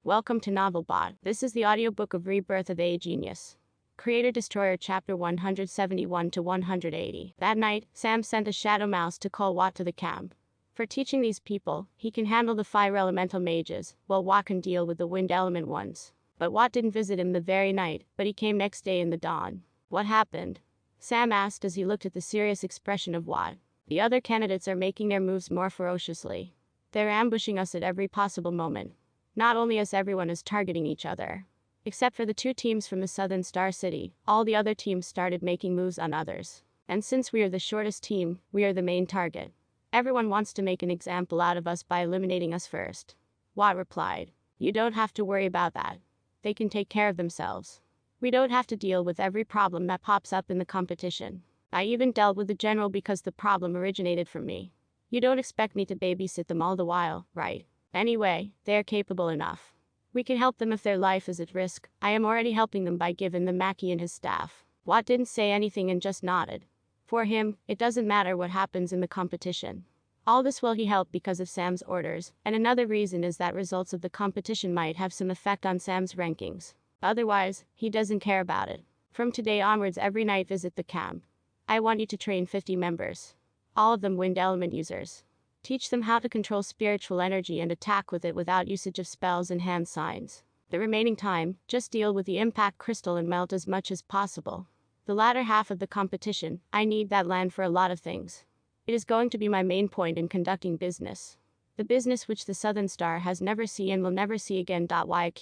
Welcome to NovelBot. This is the audiobook of Rebirth of a Genius. Creator Destroyer Chapter 171 to 180. That night, Sam sent a shadow mouse to call Watt to the camp. For teaching these people, he can handle the fire elemental mages, while Watt can deal with the wind element ones. But Watt didn't visit him the very night, but he came next day in the dawn. What happened? Sam asked as he looked at the serious expression of Watt. The other candidates are making their moves more ferociously. They're ambushing us at every possible moment. Not only us, everyone is targeting each other. Except for the two teams from the southern Star City, all the other teams started making moves on others. And since we are the shortest team, we are the main target. Everyone wants to make an example out of us by eliminating us first. Watt replied. You don't have to worry about that. They can take care of themselves. We don't have to deal with every problem that pops up in the competition. I even dealt with the general because the problem originated from me. You don't expect me to babysit them all the while, right? Anyway, they are capable enough. We can help them if their life is at risk. I am already helping them by giving them Mackie and his staff. Watt didn't say anything and just nodded. For him, it doesn't matter what happens in the competition. All this will he help because of Sam's orders, and another reason is that results of the competition might have some effect on Sam's rankings. Otherwise, he doesn't care about it. From today onwards, every night visit the camp. I want you to train 50 members. All of them wind element users. Teach them how to control spiritual energy and attack with it without usage of spells and hand signs. The remaining time, just deal with the impact crystal and melt as much as possible. The latter half of the competition, I need that land for a lot of things. It is going to be my main point in conducting business. The business which the Southern Star has never seen and will never see again. Why.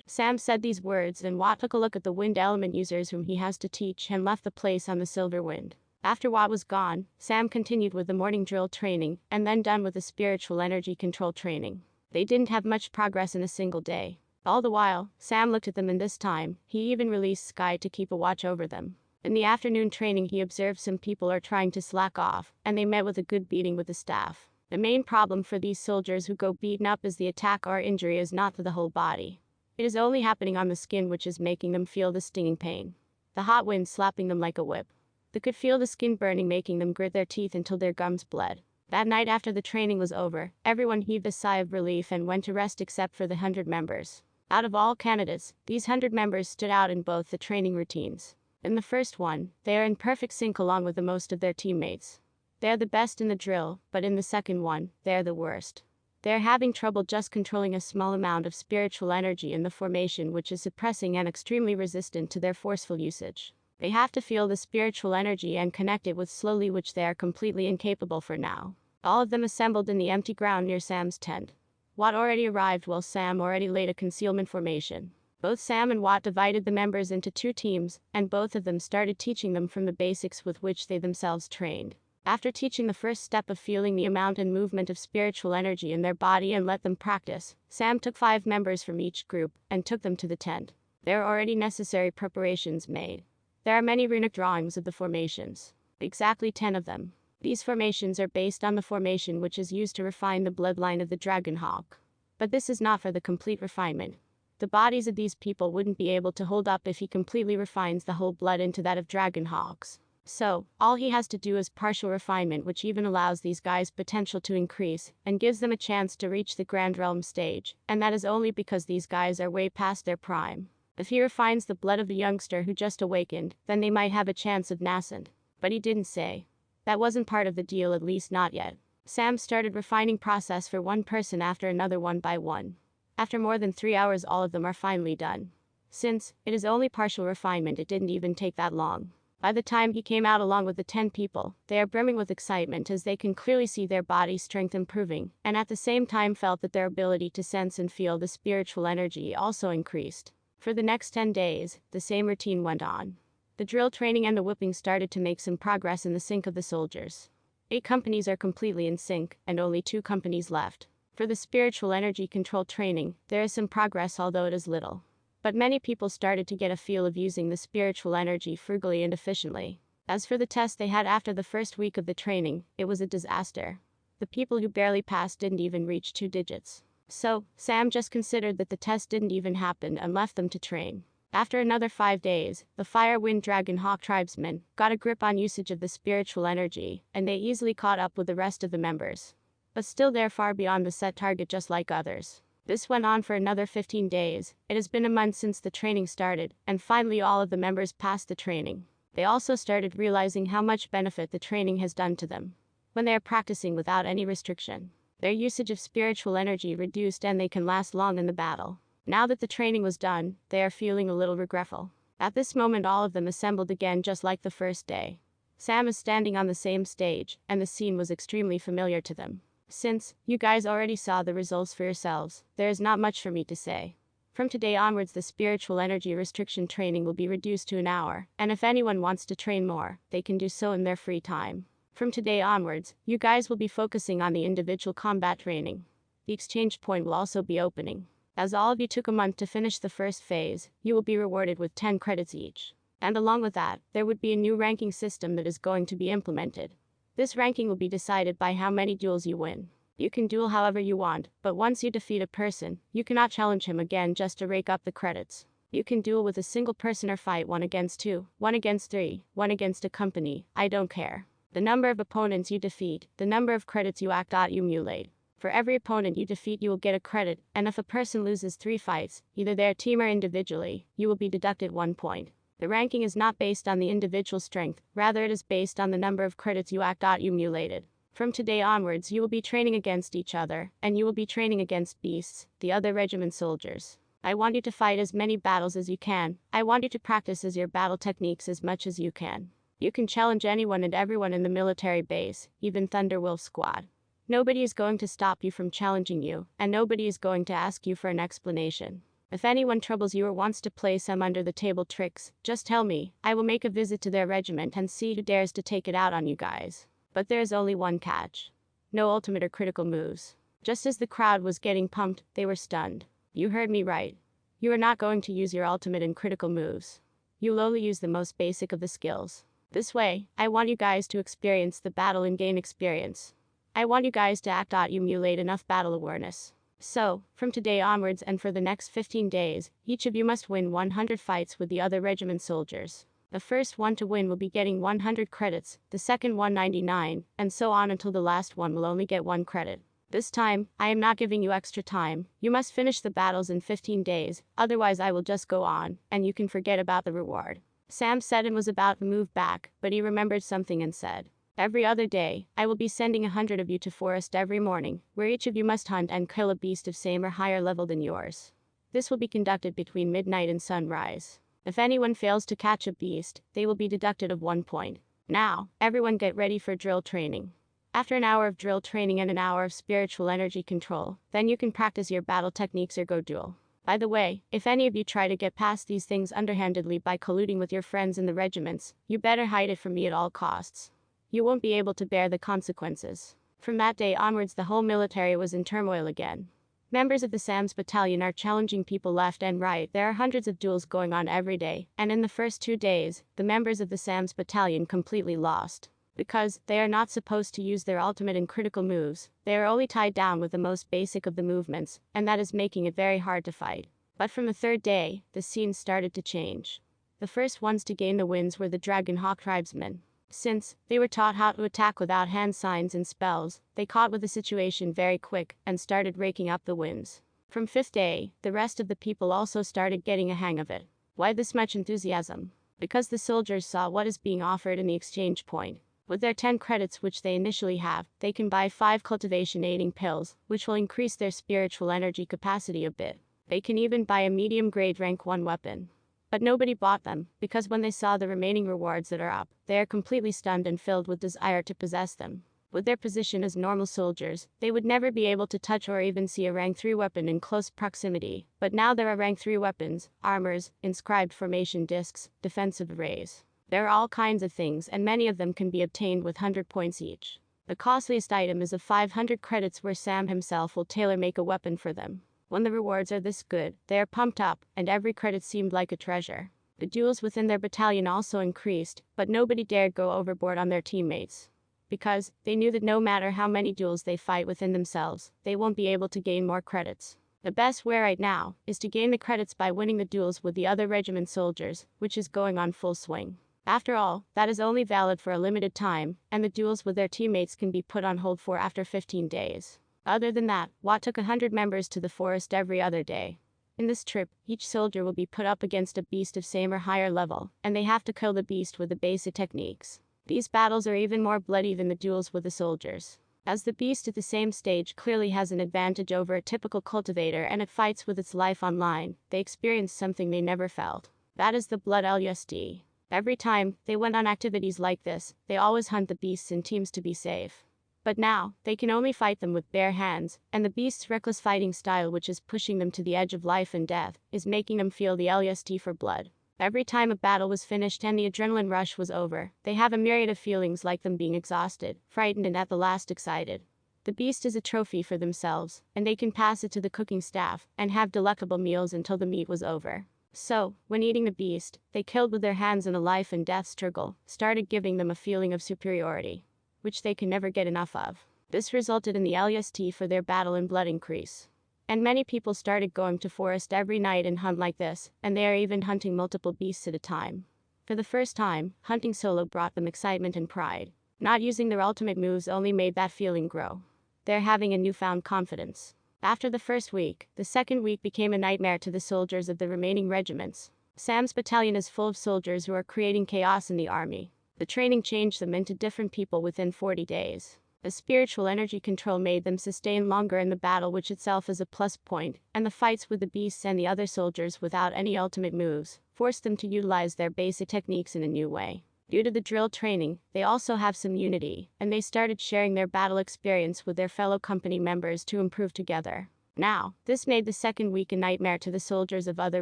Sam said these words and Watt took a look at the wind element users whom he has to teach and left the place on the silver wind. After Watt was gone, Sam continued with the morning drill training and then done with the spiritual energy control training. They didn't have much progress in a single day. All the while, Sam looked at them, and this time, he even released Sky to keep a watch over them. In the afternoon training, he observed some people are trying to slack off, and they met with a good beating with the staff. The main problem for these soldiers who go beaten up is the attack or injury is not to the whole body. It is only happening on the skin, which is making them feel the stinging pain. The hot wind slapping them like a whip. They could feel the skin burning, making them grit their teeth until their gums bled. That night after the training was over, everyone heaved a sigh of relief and went to rest except for the 100 members. Out of all candidates, these 100 members stood out in both the training routines. In the first one, they are in perfect sync along with the most of their teammates. They are the best in the drill, but in the second one, they are the worst. They are having trouble just controlling a small amount of spiritual energy in the formation, which is suppressing and extremely resistant to their forceful usage. They have to feel the spiritual energy and connect it with slowly, which they are completely incapable for now. All of them assembled in the empty ground near Sam's tent. Watt already arrived while Sam already laid a concealment formation. Both Sam and Watt divided the members into two teams, and both of them started teaching them from the basics with which they themselves trained. After teaching the first step of feeling the amount and movement of spiritual energy in their body and let them practice, Sam took 5 members from each group and took them to the tent. There are already necessary preparations made. There are many runic drawings of the formations. Exactly 10 of them. These formations are based on the formation which is used to refine the bloodline of the dragon hawk. But this is not for the complete refinement. The bodies of these people wouldn't be able to hold up if he completely refines the whole blood into that of dragon hawks. So, all he has to do is partial refinement, which even allows these guys' potential to increase, and gives them a chance to reach the Grand Realm stage, and that is only because these guys are way past their prime. If he refines the blood of a youngster who just awakened, then they might have a chance of nascent. But he didn't say. That wasn't part of the deal, at least not yet. Sam started refining process for one person after another, one by one. After more than 3 hours, all of them are finally done. Since it is only partial refinement, it didn't even take that long. By the time he came out along with the 10 people, they are brimming with excitement as they can clearly see their body strength improving, and at the same time felt that their ability to sense and feel the spiritual energy also increased. For the next 10 days, the same routine went on. The drill training and the whipping started to make some progress in the sync of the soldiers. 8 companies are completely in sync, and only 2 companies left. For the spiritual energy control training, there is some progress, although it is little. But many people started to get a feel of using the spiritual energy frugally and efficiently. As for the test they had after the first week of the training, it was a disaster. The people who barely passed didn't even reach 2 digits. So, Sam just considered that the test didn't even happen and left them to train. After another 5 days, the Fire Wind Dragon Hawk tribesmen got a grip on usage of the spiritual energy, and they easily caught up with the rest of the members. But still they're far beyond the set target, just like others. This went on for another 15 days. It has been a month since the training started, and finally all of the members passed the training. They also started realizing how much benefit the training has done to them. When they are practicing without any restriction, their usage of spiritual energy reduced and they can last long in the battle. Now that the training was done, they are feeling a little regretful. At this moment all of them assembled again just like the first day. Sam is standing on the same stage, and the scene was extremely familiar to them. Since you guys already saw the results for yourselves, there is not much for me to say. From today onwards the spiritual energy restriction training will be reduced to an hour, and if anyone wants to train more, they can do so in their free time. From today onwards, you guys will be focusing on the individual combat training. The exchange point will also be opening. As all of you took a month to finish the first phase, you will be rewarded with 10 credits each. And along with that, there would be a new ranking system that is going to be implemented. This ranking will be decided by how many duels you win. You can duel however you want, but once you defeat a person, you cannot challenge him again just to rake up the credits. You can duel with a single person or fight 1 against 2, 1 against 3, 1 against a company, I don't care. The number of opponents you defeat, the number of credits you accumulate. For every opponent you defeat you will get a credit, and if a person loses 3 fights, either their team or individually, you will be deducted 1 point. The ranking is not based on the individual strength, rather it is based on the number of credits you accumulated. From today onwards you will be training against each other, and you will be training against beasts, the other regiment soldiers. I want you to fight as many battles as you can. I want you to practice your battle techniques as much as you can. You can challenge anyone and everyone in the military base, even Thunderwolf Squad. Nobody is going to stop you from challenging you, and nobody is going to ask you for an explanation. If anyone troubles you or wants to play some under the table tricks, just tell me. I will make a visit to their regiment and see who dares to take it out on you guys. But there is only one catch. No ultimate or critical moves. Just as the crowd was getting pumped, they were stunned. You heard me right. You are not going to use your ultimate and critical moves. You will only use the most basic of the skills. This way, I want you guys to experience the battle and gain experience. I want you guys to accumulate enough battle awareness. So, from today onwards and for the next 15 days, each of you must win 100 fights with the other regiment soldiers. The first one to win will be getting 100 credits, the second one 99, and so on until the last one will only get 1 credit. This time, I am not giving you extra time. You must finish the battles in 15 days, otherwise I will just go on, and you can forget about the reward. Sam said and was about to move back, but he remembered something and said, every other day, I will be sending 100 of you to forest every morning, where each of you must hunt and kill a beast of same or higher level than yours. This will be conducted between midnight and sunrise. If anyone fails to catch a beast, they will be deducted of 1 point. Now, everyone get ready for drill training. After an hour of drill training and an hour of spiritual energy control, then you can practice your battle techniques or go duel. By the way, if any of you try to get past these things underhandedly by colluding with your friends in the regiments, you better hide it from me at all costs. You won't be able to bear the consequences. From that day onwards the whole military was in turmoil again. Members of the Sam's battalion are challenging people left and right. There are hundreds of duels going on every day, and in the first 2 days, the members of the Sam's battalion completely lost. Because they are not supposed to use their ultimate and critical moves, they are only tied down with the most basic of the movements, and that is making it very hard to fight. But from the 3rd day, the scene started to change. The first ones to gain the wins were the Dragonhawk tribesmen. Since they were taught how to attack without hand signs and spells, they caught with the situation very quick and started raking up the wins. From 5th day, the rest of the people also started getting a hang of it. Why this much enthusiasm? Because the soldiers saw what is being offered in the exchange point. With their 10 credits which they initially have, they can buy 5 cultivation aiding pills, which will increase their spiritual energy capacity a bit. They can even buy a medium grade rank 1 weapon. But nobody bought them, because when they saw the remaining rewards that are up, they are completely stunned and filled with desire to possess them. With their position as normal soldiers, they would never be able to touch or even see a rank 3 weapon in close proximity, but now there are rank 3 weapons, armors, inscribed formation discs, defensive arrays. There are all kinds of things and many of them can be obtained with 100 points each. The costliest item is of 500 credits where Sam himself will tailor-make a weapon for them. When the rewards are this good, they are pumped up, and every credit seemed like a treasure. The duels within their battalion also increased, but nobody dared go overboard on their teammates. Because they knew that no matter how many duels they fight within themselves, they won't be able to gain more credits. The best way right now is to gain the credits by winning the duels with the other regiment soldiers, which is going on full swing. After all, that is only valid for a limited time, and the duels with their teammates can be put on hold for after 15 days. Other than that, Watt took 100 members to the forest every other day. In this trip, each soldier will be put up against a beast of same or higher level, and they have to kill the beast with the basic techniques. These battles are even more bloody than the duels with the soldiers, as the beast at the same stage clearly has an advantage over a typical cultivator and it fights with its life online. They experience something they never felt. That is the blood LUSD. Every time they went on activities like this, they always hunt the beasts in teams to be safe. But now, they can only fight them with bare hands, and the beast's reckless fighting style, which is pushing them to the edge of life and death, is making them feel the LUSD for blood. Every time a battle was finished and the adrenaline rush was over, they have a myriad of feelings like them being exhausted, frightened and at the last excited. The beast is a trophy for themselves, and they can pass it to the cooking staff, and have delectable meals until the meat was over. So, when eating the beast, they killed with their hands in a life and death struggle, started giving them a feeling of superiority, which they can never get enough of. This resulted in the LUST for their battle and blood increase. And many people started going to forest every night and hunt like this, and they are even hunting multiple beasts at a time. For the first time, hunting solo brought them excitement and pride. Not using their ultimate moves only made that feeling grow. They're having a newfound confidence. After the first week, the second week became a nightmare to the soldiers of the remaining regiments. Sam's battalion is full of soldiers who are creating chaos in the army. The training changed them into different people within 40 days. The spiritual energy control made them sustain longer in the battle, which itself is a plus point, and the fights with the beasts and the other soldiers without any ultimate moves forced them to utilize their basic techniques in a new way. Due to the drill training, they also have some unity, and they started sharing their battle experience with their fellow company members to improve together. Now, this made the second week a nightmare to the soldiers of other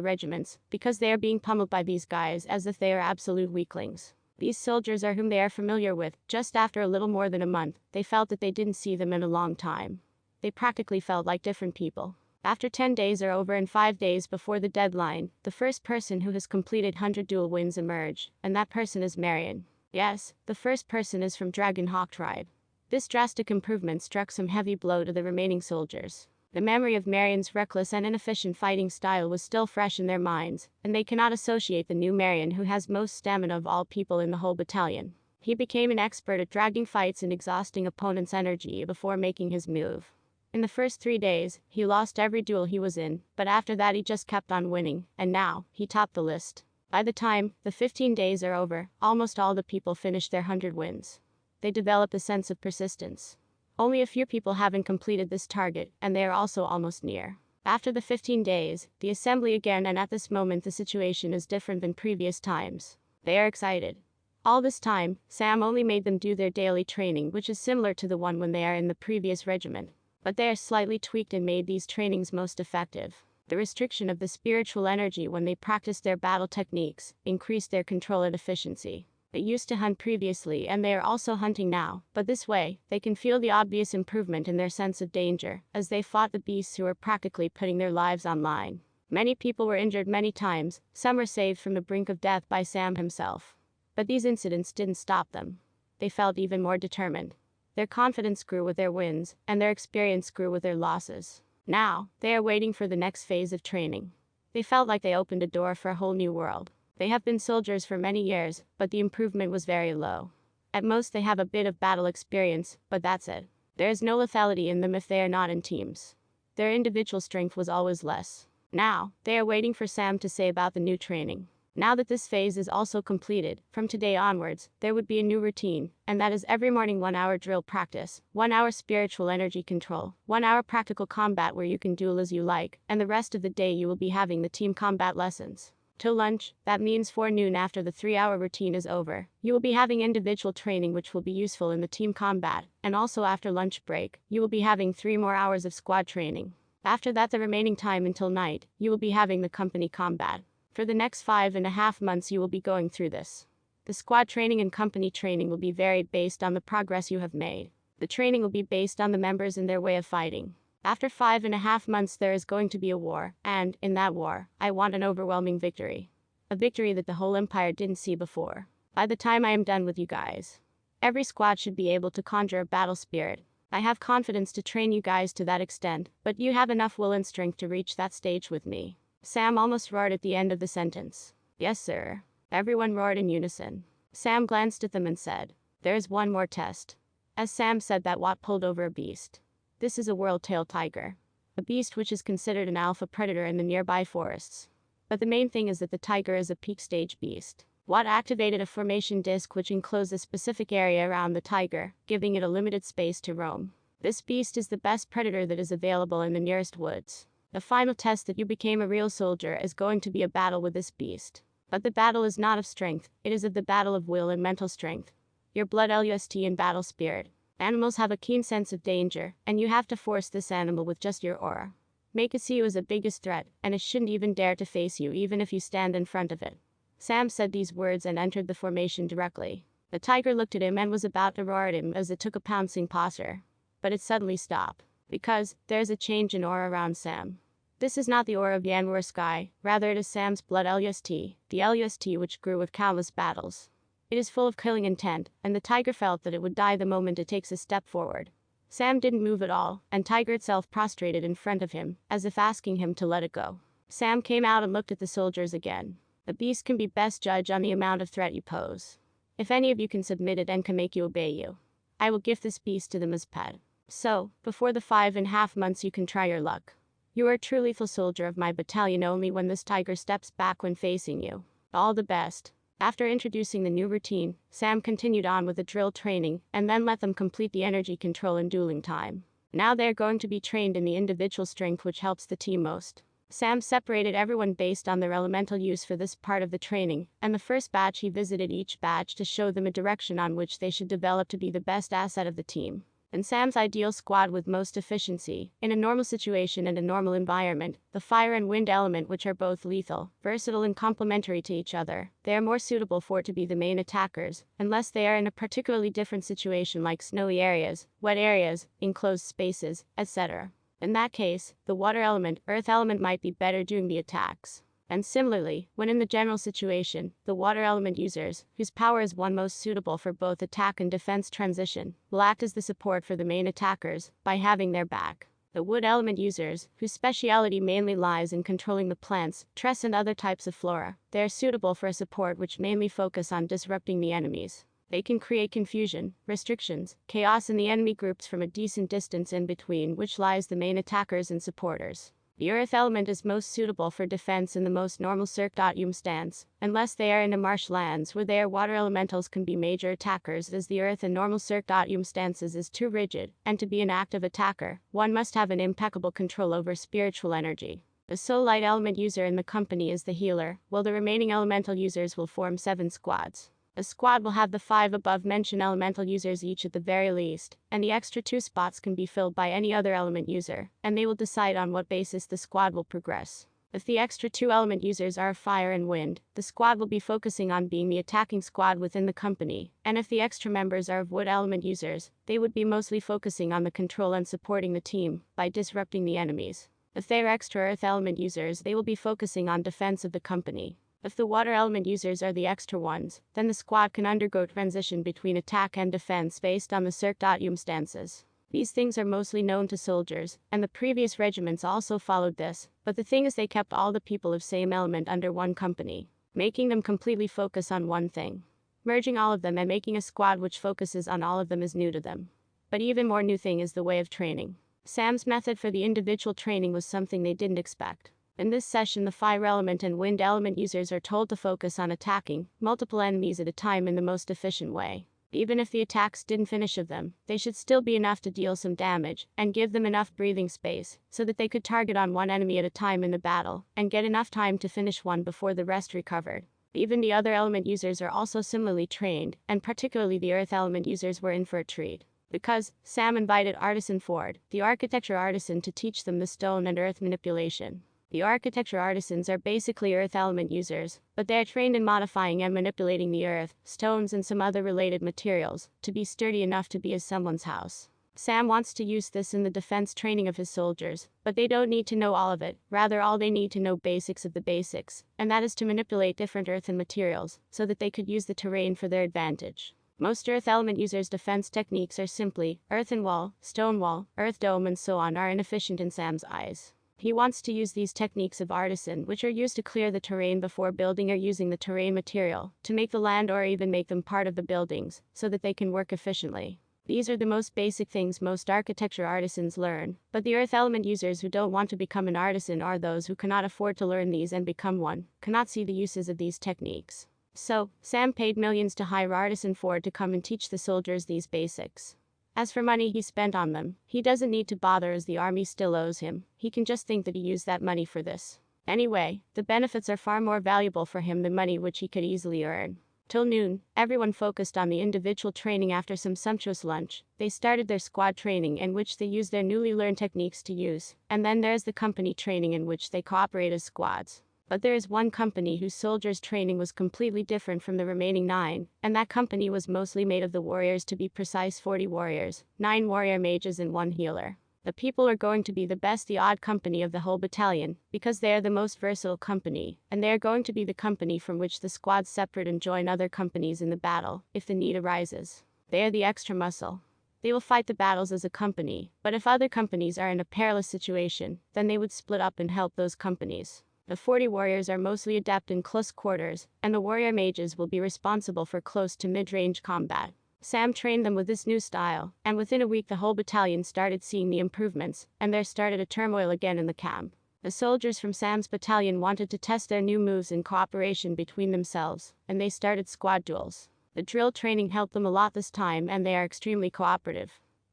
regiments, because they are being pummeled by these guys as if they are absolute weaklings. These soldiers are whom they are familiar with. Just after a little more than a month, they felt that they didn't see them in a long time. They practically felt like different people. After 10 days are over and 5 days before the deadline, the first person who has completed 100 duel wins emerge, and that person is Marion. Yes, the first person is from Dragonhawk tribe. This drastic improvement struck some heavy blow to the remaining soldiers. The memory of Marion's reckless and inefficient fighting style was still fresh in their minds, and they cannot associate the new Marion, who has most stamina of all people in the whole battalion. He became an expert at dragging fights and exhausting opponents' energy before making his move. In the first 3 days, he lost every duel he was in, but after that he just kept on winning, and now, he topped the list. By the time the 15 days are over, almost all the people finish their 100 wins. They develop a sense of persistence. Only a few people haven't completed this target, and they are also almost near. After the 15 days, the assembly again, and at this moment the situation is different than previous times. They are excited. All this time, Sam only made them do their daily training, which is similar to the one when they are in the previous regiment. But they are slightly tweaked and made these trainings most effective. The restriction of the spiritual energy when they practiced their battle techniques increased their control and efficiency. They used to hunt previously and they are also hunting now, but this way, they can feel the obvious improvement in their sense of danger, as they fought the beasts who are practically putting their lives on line. Many people were injured many times, some were saved from the brink of death by Sam himself. But these incidents didn't stop them. They felt even more determined. Their confidence grew with their wins, and their experience grew with their losses. Now, they are waiting for the next phase of training. They felt like they opened a door for a whole new world. They have been soldiers for many years, but the improvement was very low. At most they have a bit of battle experience, but that's it. There is no lethality in them if they are not in teams. Their individual strength was always less. Now, they are waiting for Sam to say about the new training. Now that this phase is also completed, from today onwards, there would be a new routine, and that is every morning 1 hour drill practice, 1 hour spiritual energy control, 1 hour practical combat where you can duel as you like, and the rest of the day you will be having the team combat lessons. Till lunch, that means forenoon after the 3-hour routine is over, you will be having individual training which will be useful in the team combat, and also after lunch break, you will be having 3 more hours of squad training. After that, the remaining time until night, you will be having the company combat. For the next 5.5 months you will be going through this. The squad training and company training will be varied based on the progress you have made. The training will be based on the members and their way of fighting. After 5.5 months there is going to be a war, and, in that war, I want an overwhelming victory. A victory that the whole empire didn't see before. By the time I am done with you guys, every squad should be able to conjure a battle spirit. I have confidence to train you guys to that extent, but you have enough will and strength to reach that stage with me. Sam almost roared at the end of the sentence. Yes, sir. Everyone roared in unison. Sam glanced at them and said, "There is one more test." As Sam said that, Watt pulled over a beast. This is a world-tailed tiger, a beast which is considered an alpha predator in the nearby forests. But the main thing is that the tiger is a peak stage beast. Watt activated a formation disc which enclosed a specific area around the tiger, giving it a limited space to roam. This beast is the best predator that is available in the nearest woods. The final test that you became a real soldier is going to be a battle with this beast. But the battle is not of strength, it is of the battle of will and mental strength. Your blood lust and battle spirit. Animals have a keen sense of danger, and you have to force this animal with just your aura. Make it see you as the biggest threat, and it shouldn't even dare to face you even if you stand in front of it. Sam said these words and entered the formation directly. The tiger looked at him and was about to roar at him as it took a pouncing posture. But it suddenly stopped. Because there's a change in aura around Sam. This is not the aura of Yanwar Sky, rather it is Sam's blood lust, the lust which grew with countless battles. It is full of killing intent, and the tiger felt that it would die the moment it takes a step forward. Sam didn't move at all, and tiger itself prostrated in front of him, as if asking him to let it go. Sam came out and looked at the soldiers again. The beast can be best judged on the amount of threat you pose. If any of you can submit it and can make you obey you, I will give this beast to them as pet. So, before the 5.5 months you can try your luck. You are a true lethal soldier of my battalion only when this tiger steps back when facing you. All the best. After introducing the new routine, Sam continued on with the drill training, and then let them complete the energy control and dueling time. Now they are going to be trained in the individual strength which helps the team most. Sam separated everyone based on their elemental use for this part of the training, and the first batch he visited each batch to show them a direction on which they should develop to be the best asset of the team. In Sam's ideal squad with most efficiency, in a normal situation and a normal environment, the fire and wind element which are both lethal, versatile and complementary to each other, they are more suitable for to be the main attackers, unless they are in a particularly different situation like snowy areas, wet areas, enclosed spaces, etc. In that case, the water element, earth element might be better doing the attacks. And similarly, when in the general situation, the water element users, whose power is one most suitable for both attack and defense transition, will act as the support for the main attackers, by having their back. The wood element users, whose speciality mainly lies in controlling the plants, trees and other types of flora, they are suitable for a support which mainly focus on disrupting the enemies. They can create confusion, restrictions, chaos in the enemy groups from a decent distance in between which lies the main attackers and supporters. The earth element is most suitable for defense in the most normal circumstance, unless they are in the marshlands where their water elementals can be major attackers, as the earth in normal circumstances is too rigid, and to be an active attacker, one must have an impeccable control over spiritual energy. The soul light element user in the company is the healer, while the remaining elemental users will form 7 squads. A squad will have the 5 above-mentioned elemental users each at the very least, and the extra 2 spots can be filled by any other element user, and they will decide on what basis the squad will progress. If the extra 2 element users are fire and wind, the squad will be focusing on being the attacking squad within the company, and if the extra members are of wood element users, they would be mostly focusing on the control and supporting the team, by disrupting the enemies. If they are extra earth element users, they will be focusing on defense of the company. If the water element users are the extra ones, then the squad can undergo transition between attack and defense based on the circumstances. These things are mostly known to soldiers, and the previous regiments also followed this, but the thing is they kept all the people of same element under one company, making them completely focus on one thing. Merging all of them and making a squad which focuses on all of them is new to them. But even more new thing is the way of training. Sam's method for the individual training was something they didn't expect. In this session, the fire element and wind element users are told to focus on attacking multiple enemies at a time in the most efficient way. Even if the attacks didn't finish of them, they should still be enough to deal some damage, and give them enough breathing space, so that they could target on one enemy at a time in the battle, and get enough time to finish one before the rest recovered. Even the other element users are also similarly trained, and particularly the earth element users were in for a treat. Because Sam invited Artisan Ford, the architecture artisan, to teach them the stone and earth manipulation. The architecture artisans are basically earth element users, but they are trained in modifying and manipulating the earth, stones and some other related materials, to be sturdy enough to be as someone's house. Sam wants to use this in the defense training of his soldiers, but they don't need to know all of it, rather all they need to know basics of the basics, and that is to manipulate different earthen materials, so that they could use the terrain for their advantage. Most earth element users' defense techniques are simply earthen wall, stone wall, earth dome and so on are inefficient in Sam's eyes. He wants to use these techniques of artisan, which are used to clear the terrain before building or using the terrain material, to make the land or even make them part of the buildings, so that they can work efficiently. These are the most basic things most architecture artisans learn, but the earth element users who don't want to become an artisan are those who cannot afford to learn these and become one, cannot see the uses of these techniques. So, Sam paid millions to hire artisan Ford to come and teach the soldiers these basics. As for money he spent on them, he doesn't need to bother as the army still owes him. He can just think that he used that money for this. Anyway, the benefits are far more valuable for him than money which he could easily earn. Till noon, everyone focused on the individual training. After some sumptuous lunch, they started their squad training in which they use their newly learned techniques to use, and then there's the company training in which they cooperate as squads. But there is one company whose soldiers' training was completely different from the remaining 9, and that company was mostly made of the warriors, to be precise 40 warriors, 9 warrior mages and 1 healer. The people are going to be the best, the odd company of the whole battalion, because they are the most versatile company, and they are going to be the company from which the squads separate and join other companies in the battle, if the need arises. They are the extra muscle. They will fight the battles as a company, but if other companies are in a perilous situation, then they would split up and help those companies. The 40 warriors are mostly adept in close quarters, and the warrior mages will be responsible for close to mid-range combat. Sam trained them with this new style, and within a week the whole battalion started seeing the improvements, and there started a turmoil again in the camp. The soldiers from Sam's battalion wanted to test their new moves in cooperation between themselves, and they started squad duels. The drill training helped them a lot this time, and they are extremely cooperative.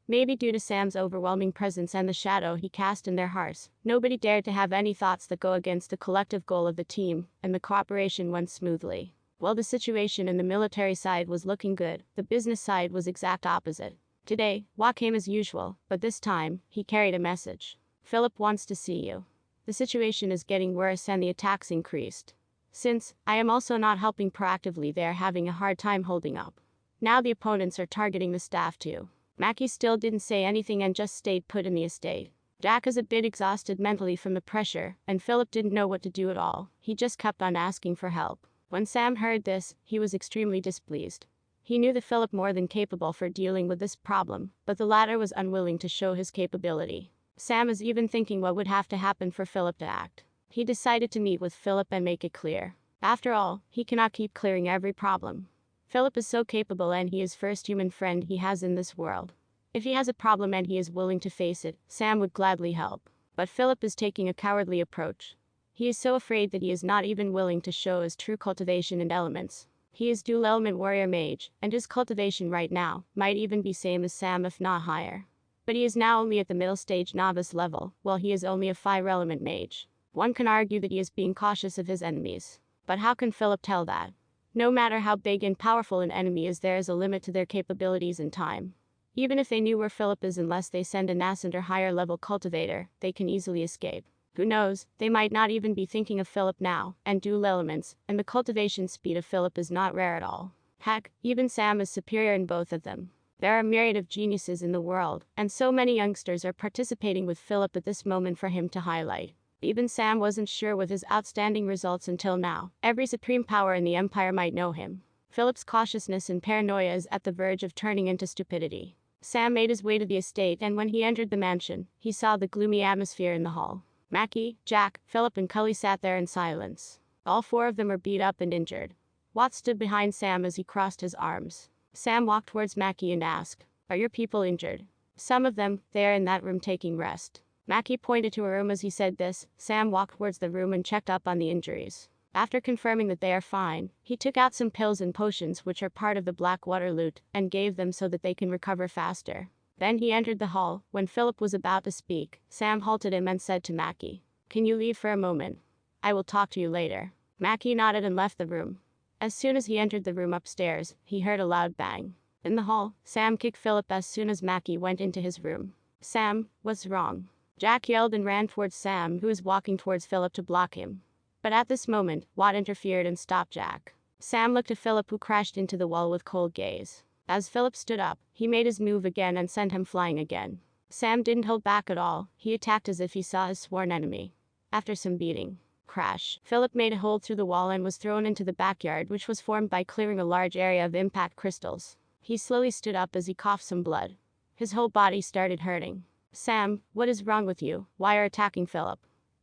Maybe due to Sam's overwhelming presence and the shadow he cast in their hearts, nobody dared to have any thoughts that go against the collective goal of the team, and the cooperation went smoothly. While the situation in the military side was looking good, the business side was exact opposite. Today, Wa came as usual, but this time, he carried a message. Philip wants to see you. The situation is getting worse and the attacks increased. Since I am also not helping proactively, they are having a hard time holding up. Now the opponents are targeting the staff too. Mackie still didn't say anything and just stayed put in the estate. Jack is a bit exhausted mentally from the pressure, and Philip didn't know what to do at all. He just kept on asking for help. When Sam heard this, he was extremely displeased. He knew that Philip more than capable for dealing with this problem, but the latter was unwilling to show his capability. Sam is even thinking what would have to happen for Philip to act. He decided to meet with Philip and make it clear. After all, he cannot keep clearing every problem. Philip is so capable and he is first human friend he has in this world. If he has a problem and he is willing to face it, Sam would gladly help. But Philip is taking a cowardly approach. He is so afraid that he is not even willing to show his true cultivation and elements. He is dual element warrior mage, and his cultivation right now might even be same as Sam if not higher. But he is now only at the middle stage novice level, while he is only a fire element mage. One can argue that he is being cautious of his enemies. But how can Philip tell that? No matter how big and powerful an enemy is, there is a limit to their capabilities and time. Even if they knew where Philip is, unless they send a nascent or higher level cultivator, they can easily escape. Who knows, they might not even be thinking of Philip now, and dual elements, and the cultivation speed of Philip is not rare at all. Heck, even Sam is superior in both of them. There are a myriad of geniuses in the world, and so many youngsters are participating with Philip at this moment for him to highlight. Even Sam wasn't sure with his outstanding results until now. Every supreme power in the Empire might know him. Philip's cautiousness and paranoia is at the verge of turning into stupidity. Sam made his way to the estate, and when he entered the mansion, he saw the gloomy atmosphere in the hall. Mackie, Jack, Philip and Cully sat there in silence. All 4 of them were beat up and injured. Watt stood behind Sam as he crossed his arms. Sam walked towards Mackie and asked, "Are your people injured?" "Some of them, they are in that room taking rest." Mackie pointed to a room. As he said this, Sam walked towards the room and checked up on the injuries. After confirming that they are fine, he took out some pills and potions which are part of the Blackwater loot, and gave them so that they can recover faster. Then he entered the hall. When Philip was about to speak, Sam halted him and said to Mackie, "Can you leave for a moment? I will talk to you later." Mackie nodded and left the room. As soon as he entered the room upstairs, he heard a loud bang. In the hall, Sam kicked Philip as soon as Mackie went into his room. "Sam, what's wrong?" Jack yelled and ran towards Sam, who was walking towards Philip to block him. But at this moment, Watt interfered and stopped Jack. Sam looked at Philip, who crashed into the wall with cold gaze. As Philip stood up, he made his move again and sent him flying again. Sam didn't hold back at all. He attacked as if he saw his sworn enemy. After some beating, crash, Philip made a hole through the wall and was thrown into the backyard, which was formed by clearing a large area of impact crystals. He slowly stood up as he coughed some blood. His whole body started hurting. "Sam, what is wrong with you? Why are attacking Philip?"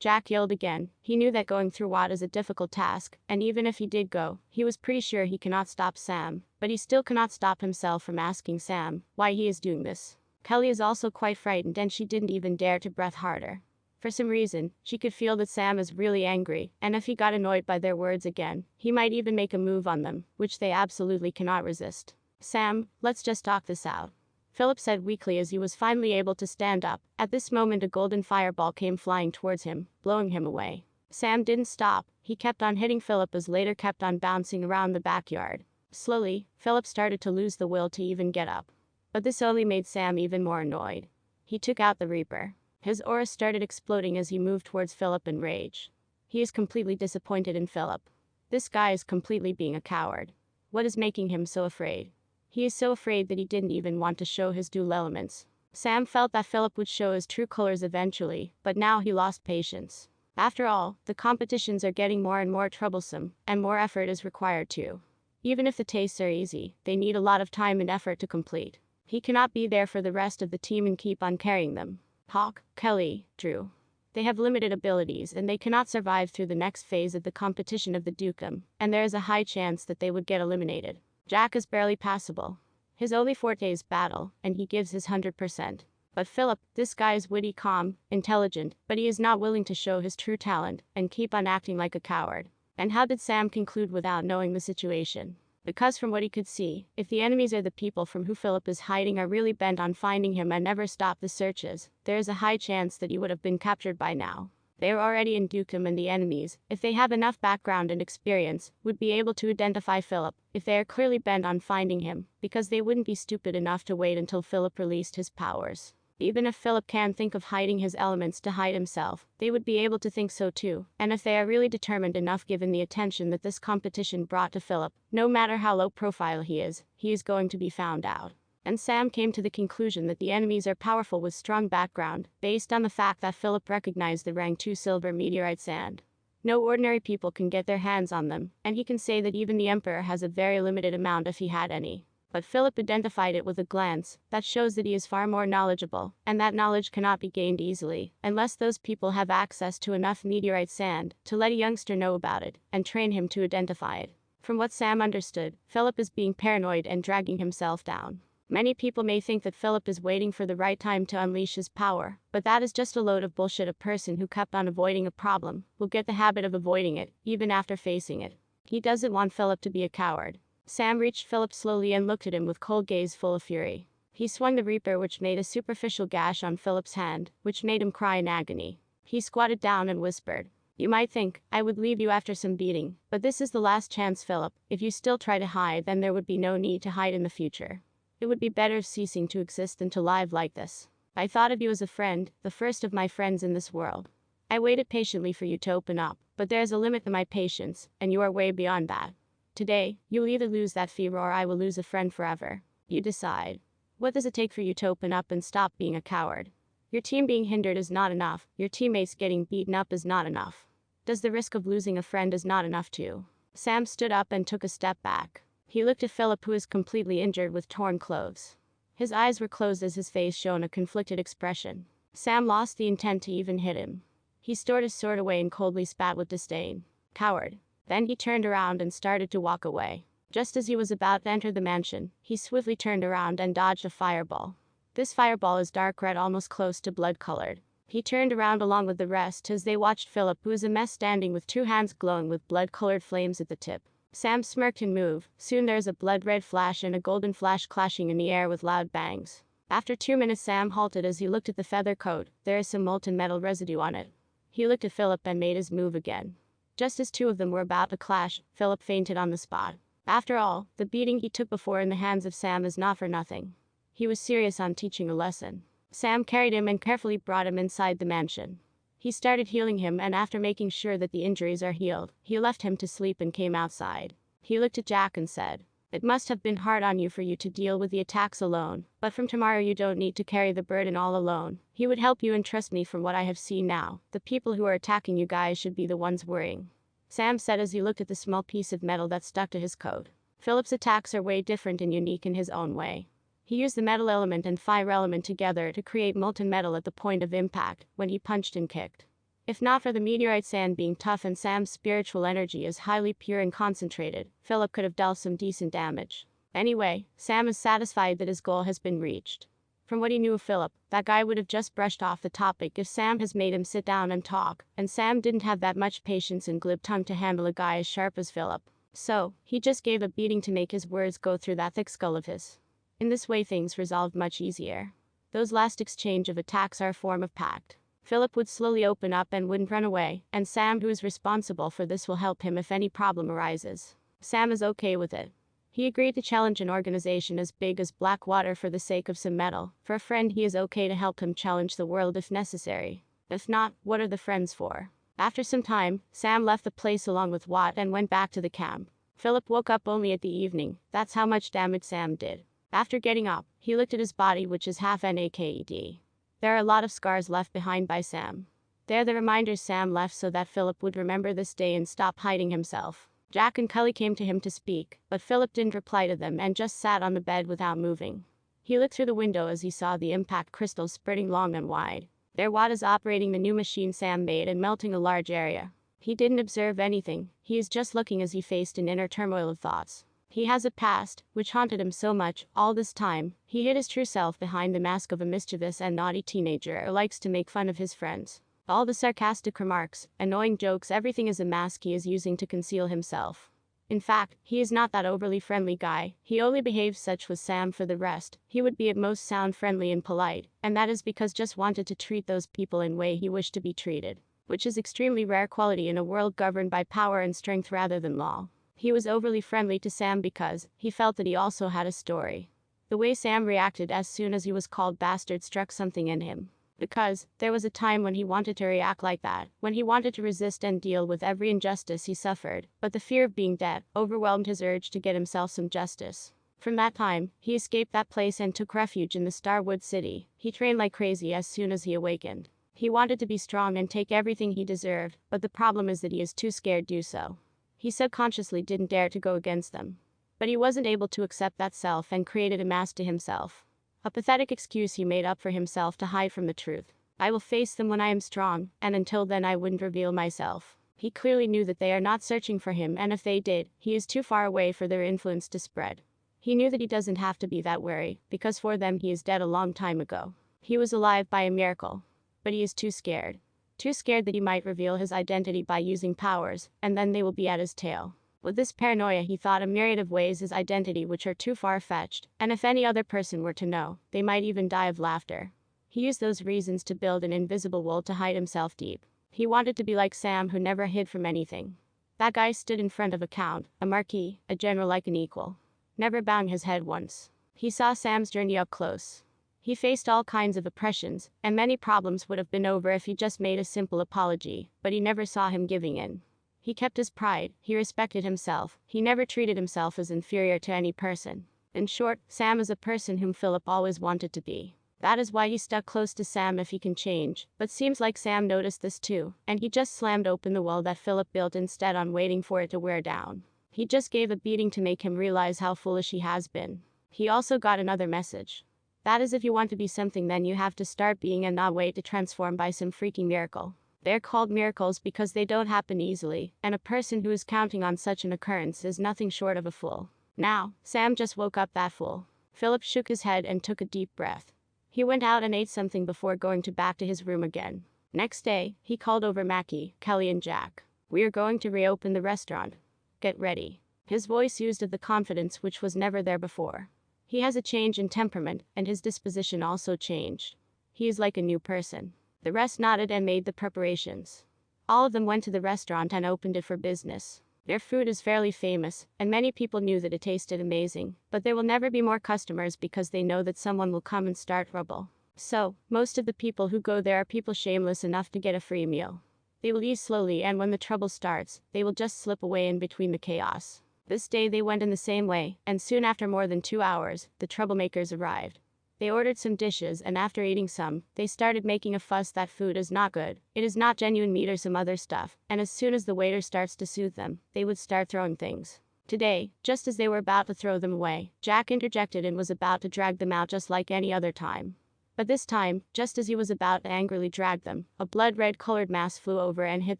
Jack yelled again. He knew that going through Watt is a difficult task, and even if he did go, he was pretty sure he cannot stop Sam, but he still cannot stop himself from asking Sam why he is doing this. Kelly is also quite frightened and she didn't even dare to breath harder. For some reason, she could feel that Sam is really angry, and if he got annoyed by their words again, he might even make a move on them, which they absolutely cannot resist. Sam, let's just talk this out, Philip said weakly as he was finally able to stand up. At this moment a golden fireball came flying towards him, blowing him away. Sam didn't stop. He kept on hitting Philip as later kept on bouncing around the backyard. Slowly, Philip started to lose the will to even get up. But this only made Sam even more annoyed. He took out the Reaper. His aura started exploding as he moved towards Philip in rage. He is completely disappointed in Philip. This guy is completely being a coward. What is making him so afraid? He is so afraid that he didn't even want to show his dual elements. Sam felt that Philip would show his true colors eventually, but now he lost patience. After all, the competitions are getting more and more troublesome, and more effort is required too. Even if the tastes are easy, they need a lot of time and effort to complete. He cannot be there for the rest of the team and keep on carrying them. Hawk, Kelly, Drew. They have limited abilities and they cannot survive through the next phase of the competition of the Dukem, and there is a high chance that they would get eliminated. Jack is barely passable. His only forte is battle, and he gives his 100%. But Philip, this guy is witty, calm, intelligent, but he is not willing to show his true talent, and keep on acting like a coward. And how did Sam conclude without knowing the situation? Because from what he could see, if the enemies or the people from who Philip is hiding are really bent on finding him and never stop the searches, there is a high chance that he would have been captured by now. They are already in Dukem, and the enemies, if they have enough background and experience, would be able to identify Philip if they are clearly bent on finding him, because they wouldn't be stupid enough to wait until Philip released his powers. Even if Philip can think of hiding his elements to hide himself, they would be able to think so too, and if they are really determined enough given the attention that this competition brought to Philip, no matter how low profile he is going to be found out. And Sam came to the conclusion that the enemies are powerful with strong background, based on the fact that Philip recognized the rank 2 silver meteorite sand. No ordinary people can get their hands on them, and he can say that even the Emperor has a very limited amount if he had any. But Philip identified it with a glance. That shows that he is far more knowledgeable, and that knowledge cannot be gained easily, unless those people have access to enough meteorite sand to let a youngster know about it, and train him to identify it. From what Sam understood, Philip is being paranoid and dragging himself down. Many people may think that Philip is waiting for the right time to unleash his power, but that is just a load of bullshit. A person who kept on avoiding a problem will get the habit of avoiding it, even after facing it. He doesn't want Philip to be a coward. Sam reached Philip slowly and looked at him with cold gaze full of fury. He swung the Reaper, which made a superficial gash on Philip's hand, which made him cry in agony. He squatted down and whispered, "You might think I would leave you after some beating, but this is the last chance, Philip. If you still try to hide, then there would be no need to hide in the future. It would be better ceasing to exist than to live like this. I thought of you as a friend, the first of my friends in this world. I waited patiently for you to open up, but there is a limit to my patience, and you are way beyond that. Today, you will either lose that fever or I will lose a friend forever. You decide. What does it take for you to open up and stop being a coward? Your team being hindered is not enough. Your teammates getting beaten up is not enough. Does the risk of losing a friend is not enough too?" Sam stood up and took a step back. He looked at Philip, who is completely injured with torn clothes. His eyes were closed as his face showed a conflicted expression. Sam lost the intent to even hit him. He stored his sword away and coldly spat with disdain. "Coward." Then he turned around and started to walk away. Just as he was about to enter the mansion, he swiftly turned around and dodged a fireball. This fireball is dark red, almost close to blood-colored. He turned around along with the rest as they watched Philip, who was a mess, standing with two hands glowing with blood-colored flames at the tip. Sam smirked and moved. Soon there is a blood-red flash and a golden flash clashing in the air with loud bangs. After 2 minutes, Sam halted as he looked at the feather coat. There is some molten metal residue on it. He looked at Philip and made his move again. Just as two of them were about to clash, Philip fainted on the spot. After all, the beating he took before in the hands of Sam is not for nothing. He was serious on teaching a lesson. Sam carried him and carefully brought him inside the mansion. He started healing him, and after making sure that the injuries are healed, he left him to sleep and came outside. He looked at Jack and said, "It must have been hard on you for you to deal with the attacks alone, but from tomorrow you don't need to carry the burden all alone. He would help you, and trust me, from what I have seen now, the people who are attacking you guys should be the ones worrying," Sam said as he looked at the small piece of metal that stuck to his coat. Philip's attacks are way different and unique in his own way. He used the metal element and fire element together to create molten metal at the point of impact when he punched and kicked. If not for the meteorite sand being tough and Sam's spiritual energy is highly pure and concentrated, Philip could have dealt some decent damage. Anyway, Sam is satisfied that his goal has been reached. From what he knew of Philip, that guy would have just brushed off the topic if Sam has made him sit down and talk, and Sam didn't have that much patience and glib tongue to handle a guy as sharp as Philip. So, he just gave a beating to make his words go through that thick skull of his. In this way things resolved much easier. Those last exchange of attacks are a form of pact. Philip would slowly open up and wouldn't run away, and Sam, who is responsible for this, will help him if any problem arises. Sam is okay with it. He agreed to challenge an organization as big as Blackwater for the sake of some metal. For a friend, he is okay to help him challenge the world if necessary. If not, what are the friends for? After some time, Sam left the place along with Watt and went back to the camp. Philip woke up only at the evening. That's how much damage Sam did. After getting up, he looked at his body, which is half naked. There are a lot of scars left behind by Sam. They're the reminders Sam left so that Philip would remember this day and stop hiding himself. Jack and Cully came to him to speak, but Philip didn't reply to them and just sat on the bed without moving. He looked through the window as he saw the impact crystals spreading long and wide. There Watt is operating the new machine Sam made and melting a large area. He didn't observe anything, he is just looking as he faced an inner turmoil of thoughts. He has a past, which haunted him so much. All this time, he hid his true self behind the mask of a mischievous and naughty teenager who likes to make fun of his friends. All the sarcastic remarks, annoying jokes, everything is a mask he is using to conceal himself. In fact, he is not that overly friendly guy. He only behaves such with Sam. For the rest, he would be at most sound, friendly and polite, and that is because just wanted to treat those people in way he wished to be treated, which is extremely rare quality in a world governed by power and strength rather than law. He was overly friendly to Sam because he felt that he also had a story. The way Sam reacted as soon as he was called bastard struck something in him. Because there was a time when he wanted to react like that, when he wanted to resist and deal with every injustice he suffered, but the fear of being dead overwhelmed his urge to get himself some justice. From that time, he escaped that place and took refuge in the Starwood City. He trained like crazy as soon as he awakened. He wanted to be strong and take everything he deserved, but the problem is that he is too scared to do so. He subconsciously didn't dare to go against them. But he wasn't able to accept that self and created a mask to himself. A pathetic excuse he made up for himself to hide from the truth. I will face them when I am strong, and until then I wouldn't reveal myself. He clearly knew that they are not searching for him, and if they did, he is too far away for their influence to spread. He knew that he doesn't have to be that wary, because for them he is dead a long time ago. He was alive by a miracle. But he is too scared. Too scared that he might reveal his identity by using powers, and then they will be at his tail. With this paranoia he thought a myriad of ways his identity which are too far-fetched, and if any other person were to know, they might even die of laughter. He used those reasons to build an invisible wall to hide himself deep. He wanted to be like Sam, who never hid from anything. That guy stood in front of a count, a marquis, a general like an equal. Never bowing his head once. He saw Sam's journey up close. He faced all kinds of oppressions, and many problems would have been over if he just made a simple apology, but he never saw him giving in. He kept his pride, he respected himself, he never treated himself as inferior to any person. In short, Sam is a person whom Philip always wanted to be. That is why he stuck close to Sam if he can change, but seems like Sam noticed this too, and he just slammed open the wall that Philip built instead on waiting for it to wear down. He just gave a beating to make him realize how foolish he has been. He also got another message. That is, if you want to be something, then you have to start being and not wait to transform by some freaking miracle. They're called miracles because they don't happen easily, and a person who is counting on such an occurrence is nothing short of a fool. Now, Sam just woke up that fool. Philip shook his head and took a deep breath. He went out and ate something before going back to his room again. Next day, he called over Mackie, Kelly and Jack. We are going to reopen the restaurant. Get ready. His voice used of the confidence which was never there before. He has a change in temperament, and his disposition also changed. He is like a new person. The rest nodded and made the preparations. All of them went to the restaurant and opened it for business. Their food is fairly famous, and many people knew that it tasted amazing, but there will never be more customers because they know that someone will come and start trouble. So, most of the people who go there are people shameless enough to get a free meal. They will eat slowly, and when the trouble starts, they will just slip away in between the chaos. This day they went in the same way, and soon after more than 2 hours, the troublemakers arrived. They ordered some dishes, and after eating some, they started making a fuss that food is not good, it is not genuine meat or some other stuff, and as soon as the waiter starts to soothe them, they would start throwing things. Today, just as they were about to throw them away, Jack interjected and was about to drag them out just like any other time. But this time, just as he was about to angrily drag them, a blood-red colored mass flew over and hit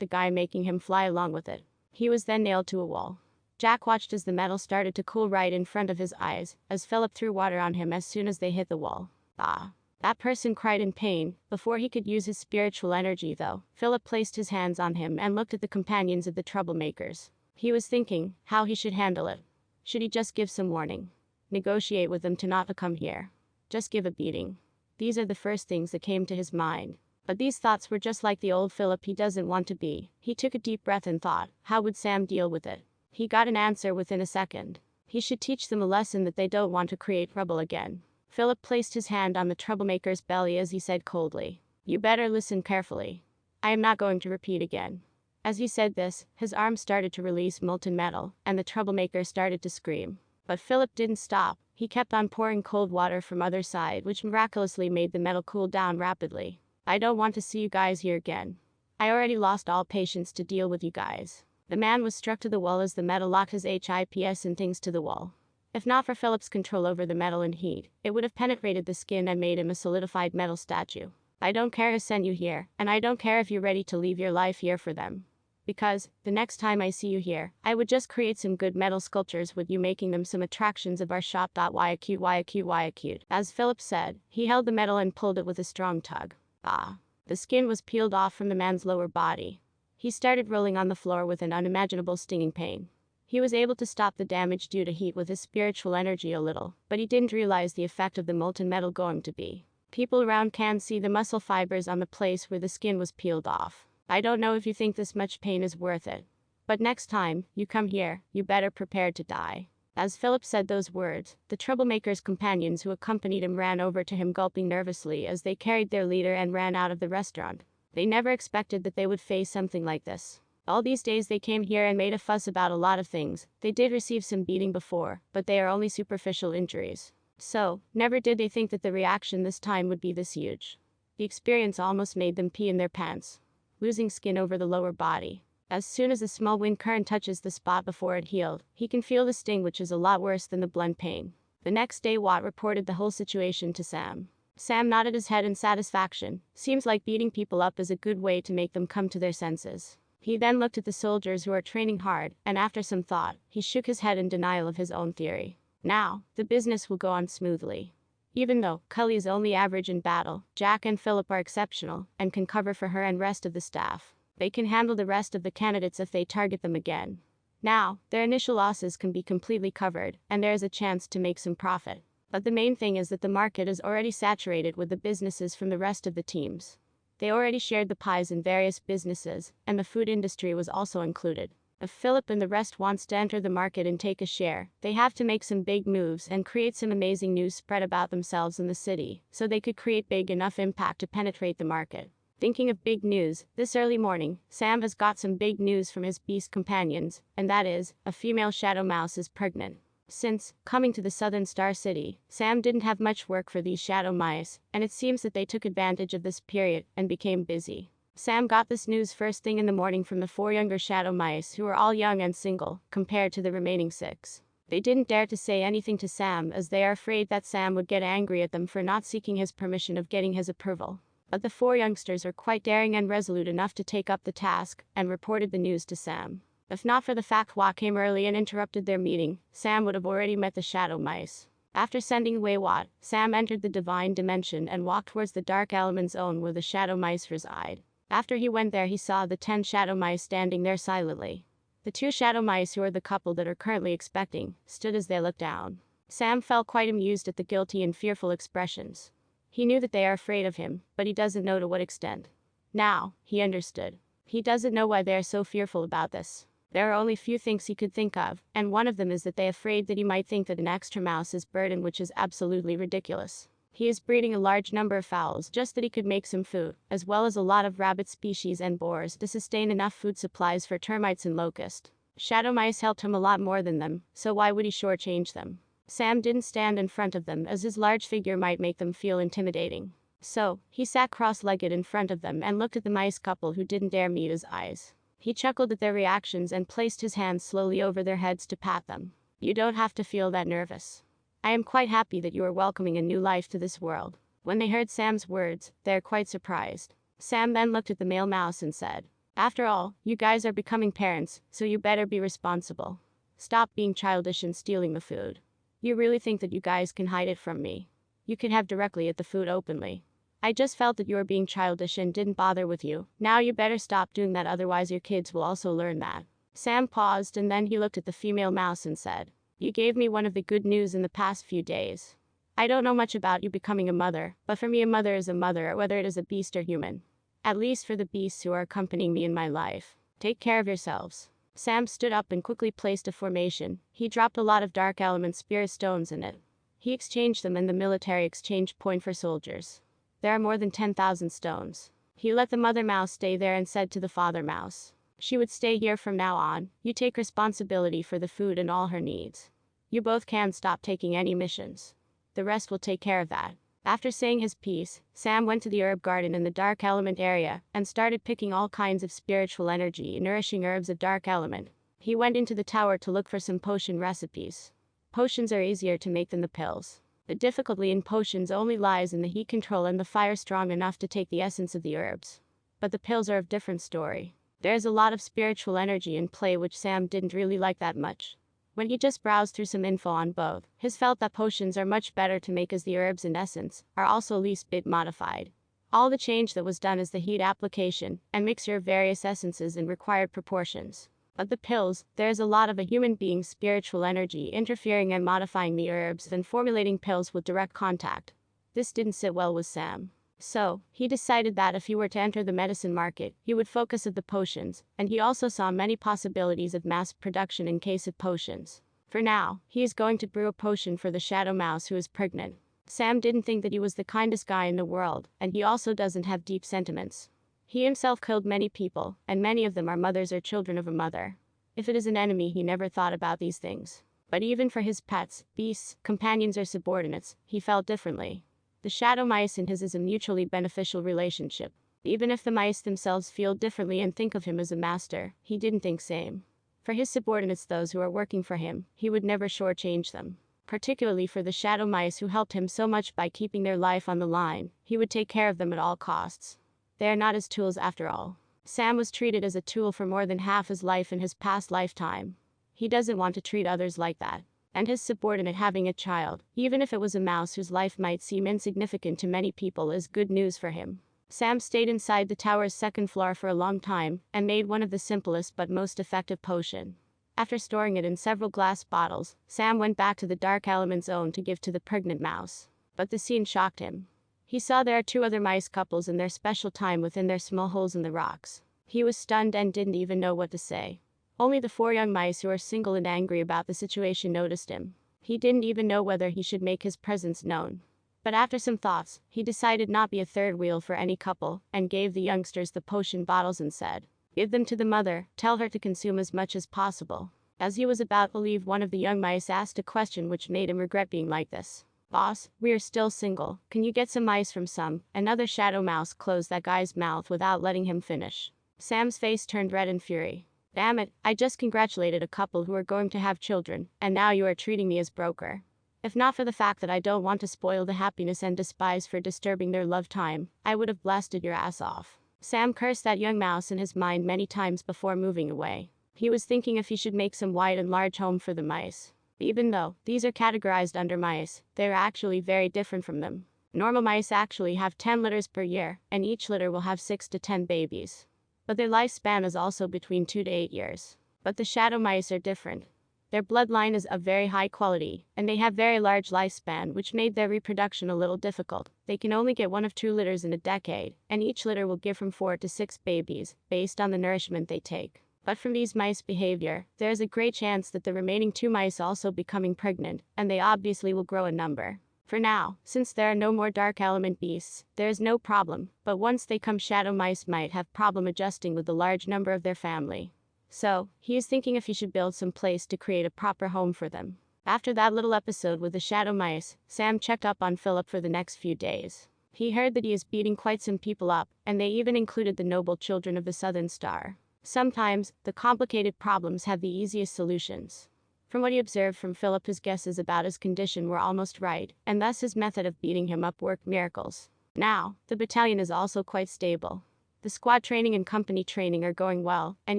the guy, making him fly along with it. He was then nailed to a wall. Jack watched as the metal started to cool right in front of his eyes, as Philip threw water on him as soon as they hit the wall. Ah! That person cried in pain. Before he could use his spiritual energy though, Philip placed his hands on him and looked at the companions of the troublemakers. He was thinking how he should handle it. Should he just give some warning? Negotiate with them to not come here? Just give a beating? These are the first things that came to his mind. But these thoughts were just like the old Philip he doesn't want to be. He took a deep breath and thought, how would Sam deal with it? He got an answer within a second. He should teach them a lesson that they don't want to create trouble again. Philip placed his hand on the troublemaker's belly as he said coldly, "You better listen carefully. I am not going to repeat again." As he said this, his arm started to release molten metal, and the troublemaker started to scream. But Philip didn't stop. He kept on pouring cold water from other side, which miraculously made the metal cool down rapidly. "I don't want to see you guys here again. I already lost all patience to deal with you guys." The man was struck to the wall as the metal locked his hips and things to the wall. If not for Philip's control over the metal and heat, it would have penetrated the skin and made him a solidified metal statue. "I don't care who sent you here, and I don't care if you're ready to leave your life here for them. Because, the next time I see you here, I would just create some good metal sculptures with you, making them some attractions of our shop. Yacute. As Philip said, he held the metal and pulled it with a strong tug. Ah! The skin was peeled off from the man's lower body. He started rolling on the floor with an unimaginable stinging pain. He was able to stop the damage due to heat with his spiritual energy a little, but he didn't realize the effect of the molten metal going to be. People around can see the muscle fibers on the place where the skin was peeled off. "I don't know if you think this much pain is worth it. But next time you come here, you better prepare to die." As Philip said those words, the troublemaker's companions who accompanied him ran over to him, gulping nervously as they carried their leader and ran out of the restaurant. They never expected that they would face something like this. All these days they came here and made a fuss about a lot of things. They did receive some beating before, but they are only superficial injuries. So, never did they think that the reaction this time would be this huge. The experience almost made them pee in their pants. Losing skin over the lower body. As soon as a small wind current touches the spot before it healed, he can feel the sting, which is a lot worse than the blunt pain. The next day Watt reported the whole situation to Sam. Sam nodded his head in satisfaction. Seems like beating people up is a good way to make them come to their senses. He then looked at the soldiers who are training hard, and after some thought, he shook his head in denial of his own theory. Now, the business will go on smoothly. Even though Cully is only average in battle, Jack and Philip are exceptional, and can cover for her and rest of the staff. They can handle the rest of the candidates if they target them again. Now, their initial losses can be completely covered, and there is a chance to make some profit. But the main thing is that the market is already saturated with the businesses from the rest of the teams. They already shared the pies in various businesses, and the food industry was also included. If Philip and the rest wants to enter the market and take a share, they have to make some big moves and create some amazing news spread about themselves in the city, so they could create big enough impact to penetrate the market. Thinking of big news, this early morning, Sam has got some big news from his beast companions, and that is, a female shadow mouse is pregnant. Since coming to the southern Star City, Sam didn't have much work for these shadow mice, and it seems that they took advantage of this period and became busy. Sam got this news first thing in the morning from the 4 younger shadow mice, who were all young and single, compared to the remaining 6. They didn't dare to say anything to Sam as they are afraid that Sam would get angry at them for not seeking his permission of getting his approval. But the 4 youngsters are quite daring and resolute enough to take up the task, and reported the news to Sam. If not for the fact Watt came early and interrupted their meeting, Sam would have already met the shadow mice. After sending away Watt, Sam entered the divine dimension and walked towards the dark element zone where the shadow mice reside. After he went there, he saw the 10 shadow mice standing there silently. The 2 shadow mice, who are the couple that are currently expecting, stood as they looked down. Sam felt quite amused at the guilty and fearful expressions. He knew that they are afraid of him, but he doesn't know to what extent. Now, he understood. He doesn't know why they are so fearful about this. There are only few things he could think of, and one of them is that they are afraid that he might think that an extra mouse is burden, which is absolutely ridiculous. He is breeding a large number of fowls just that he could make some food, as well as a lot of rabbit species and boars to sustain enough food supplies for termites and locusts. Shadow mice helped him a lot more than them, so why would he shortchange them? Sam didn't stand in front of them as his large figure might make them feel intimidating. So, he sat cross-legged in front of them and looked at the mice couple who didn't dare meet his eyes. He chuckled at their reactions and placed his hands slowly over their heads to pat them. "You don't have to feel that nervous. I am quite happy that you are welcoming a new life to this world. When they heard Sam's words, they are quite surprised. Sam then looked at the male mouse and said, "After all, you guys are becoming parents, so you better be responsible. Stop being childish and stealing the food. You really think that you guys can hide it from me? You can have directly at the food openly. I just felt that you were being childish and didn't bother with you. Now you better stop doing that, otherwise your kids will also learn that." Sam paused and then he looked at the female mouse and said, "You gave me one of the good news in the past few days. I don't know much about you becoming a mother, but for me a mother is a mother, whether it is a beast or human. At least for the beasts who are accompanying me in my life. Take care of yourselves." Sam stood up and quickly placed a formation. He dropped a lot of dark element spirit stones in it. He exchanged them in the military exchange point for soldiers. There are more than 10,000 stones. He let the mother mouse stay there and said to the father mouse, "She would stay here from now on. You take responsibility for the food and all her needs. You both can stop taking any missions. The rest will take care of that." After saying his piece, Sam went to the herb garden in the dark element area and started picking all kinds of spiritual energy and nourishing herbs of dark element. He went into the tower to look for some potion recipes. Potions are easier to make than the pills. The difficulty in potions only lies in the heat control and the fire strong enough to take the essence of the herbs. But the pills are a different story. There's a lot of spiritual energy in play which Sam didn't really like that much. When he just browsed through some info on both, he felt that potions are much better to make as the herbs in essence are also least bit modified. All the change that was done is the heat application and mixture of various essences in required proportions. But the pills, there is a lot of a human being's spiritual energy interfering and modifying the herbs and formulating pills with direct contact. This didn't sit well with Sam. So, he decided that if he were to enter the medicine market, he would focus on the potions, and he also saw many possibilities of mass production in case of potions. For now, he is going to brew a potion for the shadow mouse who is pregnant. Sam didn't think that he was the kindest guy in the world, and he also doesn't have deep sentiments. He himself killed many people, and many of them are mothers or children of a mother. If it is an enemy, he never thought about these things. But even for his pets, beasts, companions or subordinates, he felt differently. The shadow mice and his is a mutually beneficial relationship. Even if the mice themselves feel differently and think of him as a master, he didn't think same. For his subordinates, those who are working for him, he would never shortchange them. Particularly for the shadow mice who helped him so much by keeping their life on the line, he would take care of them at all costs. They are not his tools after all. Sam was treated as a tool for more than half his life in his past lifetime. He doesn't want to treat others like that. And his subordinate having a child, even if it was a mouse whose life might seem insignificant to many people, is good news for him. Sam stayed inside the tower's second floor for a long time and made one of the simplest but most effective potion. After storing it in several glass bottles, Sam went back to the dark element zone to give to the pregnant mouse. But the scene shocked him. He saw there are 2 other mice couples in their special time within their small holes in the rocks. He was stunned and didn't even know what to say. Only the 4 young mice who are single and angry about the situation noticed him. He didn't even know whether he should make his presence known. But after some thoughts, he decided not be a third wheel for any couple, and gave the youngsters the potion bottles and said, "Give them to the mother, tell her to consume as much as possible." As he was about to leave, one of the young mice asked a question which made him regret being like this. "Boss, we are still single. Can you get some mice from some?" Another shadow mouse closed that guy's mouth without letting him finish. Sam's face turned red in fury. "Damn it, I just congratulated a couple who are going to have children, and now you are treating me as broker. If not for the fact that I don't want to spoil the happiness and despise for disturbing their love time, I would have blasted your ass off." Sam cursed that young mouse in his mind many times before moving away. He was thinking if he should make some wide and large home for the mice. Even though these are categorized under mice, they are actually very different from them. Normal mice actually have 10 litters per year, and each litter will have 6 to 10 babies. But their lifespan is also between 2 to 8 years. But the shadow mice are different. Their bloodline is of very high quality, and they have very large lifespan, which made their reproduction a little difficult. They can only get 1 of 2 litters in a decade, and each litter will give from 4 to 6 babies, based on the nourishment they take. But from these mice behavior, there is a great chance that the remaining 2 mice also becoming pregnant, and they obviously will grow in number. For now, since there are no more dark element beasts, there is no problem, but once they come, shadow mice might have problem adjusting with the large number of their family. So, he is thinking if he should build some place to create a proper home for them. After that little episode with the shadow mice, Sam checked up on Philip for the next few days. He heard that he is beating quite some people up, and they even included the noble children of the Southern Star. Sometimes, the complicated problems have the easiest solutions. From what he observed from Philip, his guesses about his condition were almost right, and thus his method of beating him up worked miracles. Now, the battalion is also quite stable. The squad training and company training are going well, and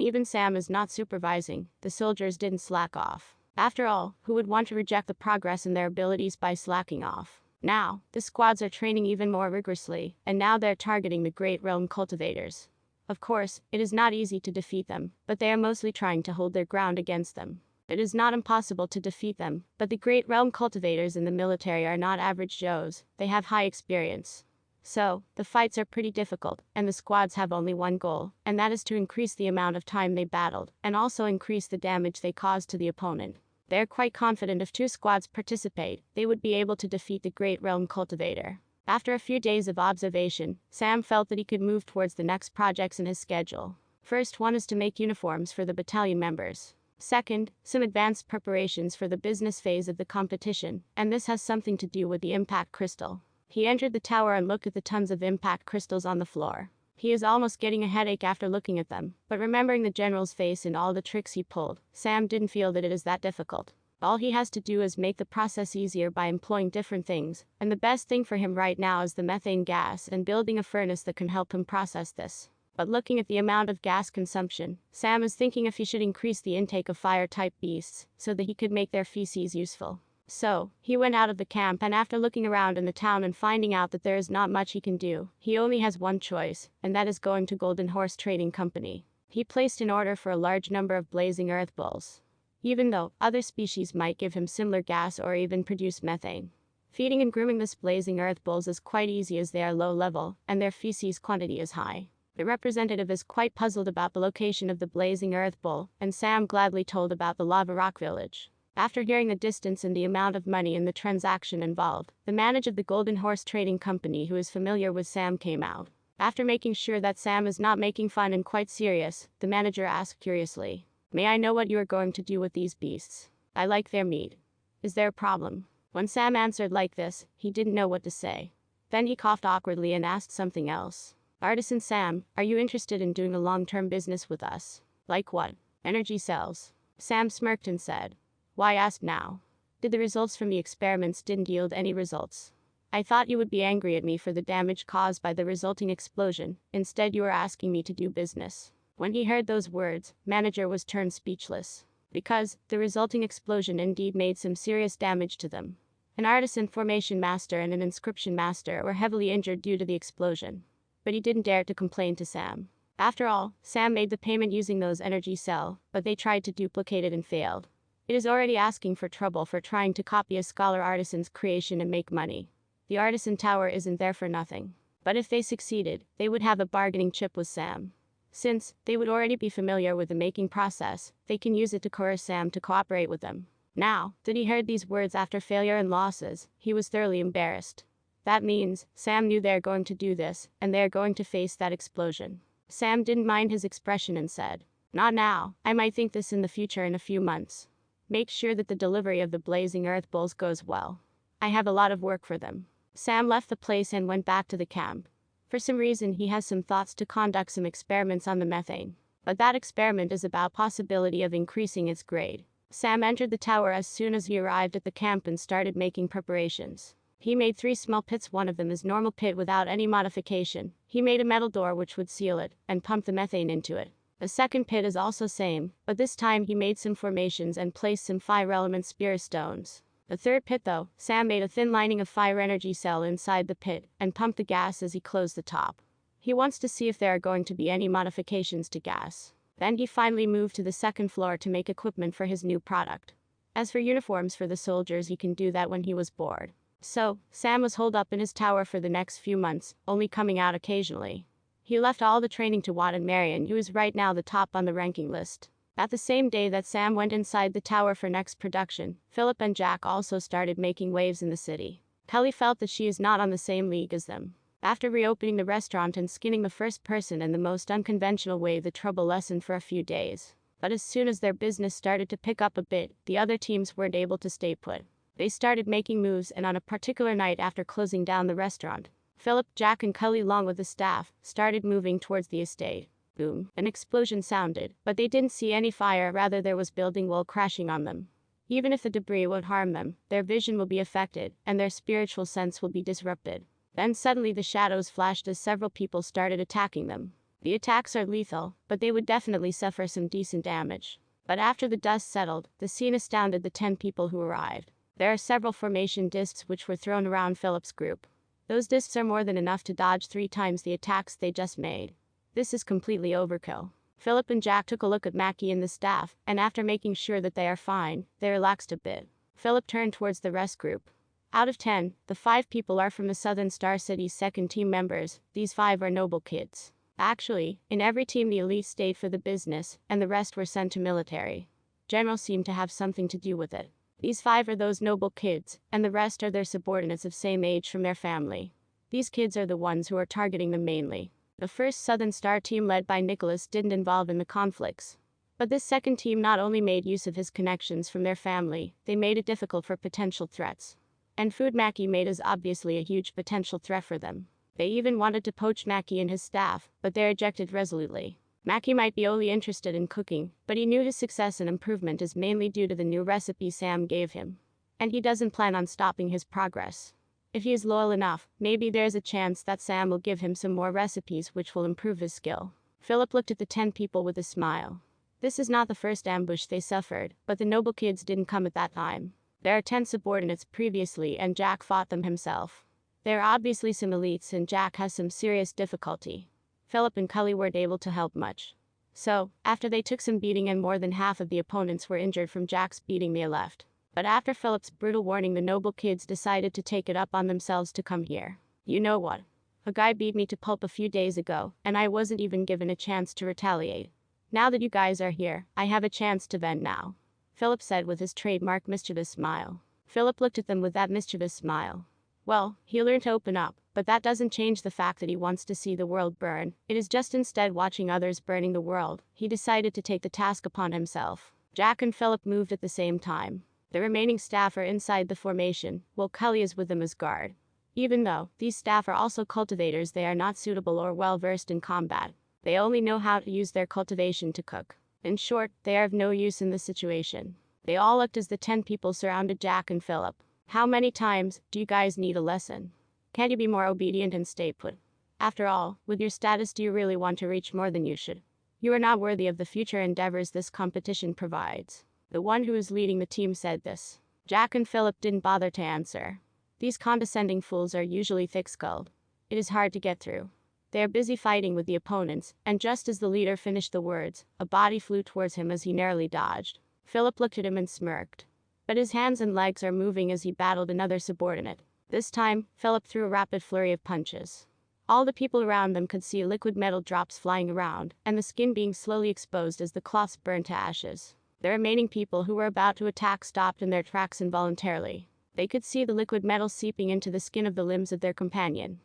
even Sam is not supervising. The soldiers didn't slack off. After all, who would want to reject the progress in their abilities by slacking off? Now, the squads are training even more rigorously, and now they're targeting the Great Realm Cultivators. Of course, it is not easy to defeat them, but they are mostly trying to hold their ground against them. It is not impossible to defeat them, but the Great Realm Cultivators in the military are not average Joes, they have high experience. So, the fights are pretty difficult, and the squads have only one goal, and that is to increase the amount of time they battled, and also increase the damage they caused to the opponent. They are quite confident if 2 squads participate, they would be able to defeat the Great Realm Cultivator. After a few days of observation, Sam felt that he could move towards the next projects in his schedule. First one is to make uniforms for the battalion members. Second, some advanced preparations for the business phase of the competition, and this has something to do with the impact crystal. He entered the tower and looked at the tons of impact crystals on the floor. He is almost getting a headache after looking at them, but remembering the general's face and all the tricks he pulled, Sam didn't feel that it is that difficult. All he has to do is make the process easier by employing different things, and the best thing for him right now is the methane gas and building a furnace that can help him process this. But looking at the amount of gas consumption, Sam is thinking if he should increase the intake of fire-type beasts, so that he could make their feces useful. So, he went out of the camp, and after looking around in the town and finding out that there is not much he can do, he only has one choice, and that is going to Golden Horse Trading Company. He placed an order for a large number of blazing earth bulls. Even though other species might give him similar gas or even produce methane. Feeding and grooming this blazing earth bulls is quite easy as they are low level, and their feces quantity is high. The representative is quite puzzled about the location of the blazing earth bull, and Sam gladly told about the lava rock village. After hearing the distance and the amount of money in the transaction involved, the manager of the Golden Horse Trading Company, who is familiar with Sam, came out. After making sure that Sam is not making fun and quite serious, the manager asked curiously, "May I know what you are going to do with these beasts? I like their meat. Is there a problem?" When Sam answered like this, he didn't know what to say. Then he coughed awkwardly and asked something else. "Artisan Sam, are you interested in doing a long-term business with us?" "Like what?" "Energy cells." Sam smirked and said, "Why ask now? Did the results from the experiments didn't yield any results? I thought you would be angry at me for the damage caused by the resulting explosion. Instead, you are asking me to do business." When he heard those words, manager was turned speechless. Because the resulting explosion indeed made some serious damage to them. An artisan formation master and an inscription master were heavily injured due to the explosion. But he didn't dare to complain to Sam. After all, Sam made the payment using those energy cell, but they tried to duplicate it and failed. It is already asking for trouble for trying to copy a scholar artisan's creation and make money. The artisan tower isn't there for nothing. But if they succeeded, they would have a bargaining chip with Sam. Since they would already be familiar with the making process, they can use it to coerce Sam to cooperate with them. Now that he heard these words after failure and losses, he was thoroughly embarrassed. That means Sam knew they're going to do this, and they're going to face that explosion. Sam didn't mind his expression and said, "Not now. I might think this in the future in a few months. Make sure that the delivery of the blazing earth bulls goes well. I have a lot of work for them." Sam left the place and went back to the camp. For some reason he has some thoughts to conduct some experiments on the methane. But that experiment is about possibility of increasing its grade. Sam entered the tower as soon as he arrived at the camp and started making preparations. He made 3 small pits, one of them is normal pit without any modification. He made a metal door which would seal it, and pump the methane into it. The second pit is also same, but this time he made some formations and placed some fire element spear stones. The third pit though, Sam made a thin lining of fire energy cell inside the pit, and pumped the gas as he closed the top. He wants to see if there are going to be any modifications to gas. Then he finally moved to the second floor to make equipment for his new product. As for uniforms for the soldiers, he can do that when he was bored. So, Sam was holed up in his tower for the next few months, only coming out occasionally. He left all the training to Watt and Marion, who is right now the top on the ranking list. At the same day that Sam went inside the tower for next production, Philip and Jack also started making waves in the city. Kelly felt that she is not on the same league as them. After reopening the restaurant and skinning the first person in the most unconventional way, the trouble lessened for a few days. But as soon as their business started to pick up a bit, the other teams weren't able to stay put. They started making moves, and on a particular night after closing down the restaurant, Philip, Jack and Cully along with the staff started moving towards the estate. Boom. An explosion sounded, but they didn't see any fire, rather there was building wall crashing on them. Even if the debris won't harm them, their vision will be affected, and their spiritual sense will be disrupted. Then suddenly the shadows flashed as several people started attacking them. The attacks are lethal, but they would definitely suffer some decent damage. But after the dust settled, the scene astounded the 10 people who arrived. There are several formation discs which were thrown around Philip's group. Those discs are more than enough to dodge 3 times the attacks they just made. This is completely overkill. Philip and Jack took a look at Mackie and the staff, and after making sure that they are fine, they relaxed a bit. Philip turned towards the rest group. Out of 10, the 5 people are from the Southern Star City's second team members. These 5 are noble kids. Actually, in every team the elite stayed for the business, and the rest were sent to military. Generals seem to have something to do with it. These 5 are those noble kids, and the rest are their subordinates of same age from their family. These kids are the ones who are targeting them mainly. The first Southern Star team led by Nicholas didn't involve in the conflicts. But this second team not only made use of his connections from their family, they made it difficult for potential threats. And food Mackie made is obviously a huge potential threat for them. They even wanted to poach Mackie and his staff, but they rejected resolutely. Mackie might be only interested in cooking, but he knew his success and improvement is mainly due to the new recipe Sam gave him. And he doesn't plan on stopping his progress. If he is loyal enough, maybe there's a chance that Sam will give him some more recipes which will improve his skill. Philip looked at the 10 people with a smile. This is not the first ambush they suffered, but the noble kids didn't come at that time. There are 10 subordinates previously and Jack fought them himself. There are obviously some elites and Jack has some serious difficulty. Philip and Cully weren't able to help much. So, after they took some beating and more than half of the opponents were injured from Jack's beating they left. But after Philip's brutal warning the noble kids decided to take it up on themselves to come here. You know what? A guy beat me to pulp a few days ago, and I wasn't even given a chance to retaliate. Now that you guys are here, I have a chance to vent now. Philip said with his trademark mischievous smile. Philip looked at them with that mischievous smile. Well, he learned to open up, but that doesn't change the fact that he wants to see the world burn. It is just instead watching others burning the world, he decided to take the task upon himself. Jack and Philip moved at the same time. The remaining staff are inside the formation, while Cully is with them as guard. Even though these staff are also cultivators, they are not suitable or well versed in combat. They only know how to use their cultivation to cook. In short, they are of no use in this situation. They all looked as the 10 people surrounded Jack and Philip. How many times do you guys need a lesson? Can't you be more obedient and stay put? After all, with your status, do you really want to reach more than you should? You are not worthy of the future endeavors this competition provides. The one who is leading the team said this. Jack and Philip didn't bother to answer. These condescending fools are usually thick-skulled. It is hard to get through. They are busy fighting with the opponents, and just as the leader finished the words, a body flew towards him as he narrowly dodged. Philip looked at him and smirked. But his hands and legs are moving as he battled another subordinate. This time, Philip threw a rapid flurry of punches. All the people around them could see liquid metal drops flying around, and the skin being slowly exposed as the cloths burned to ashes. The remaining people who were about to attack stopped in their tracks involuntarily. They could see the liquid metal seeping into the skin of the limbs of their companion.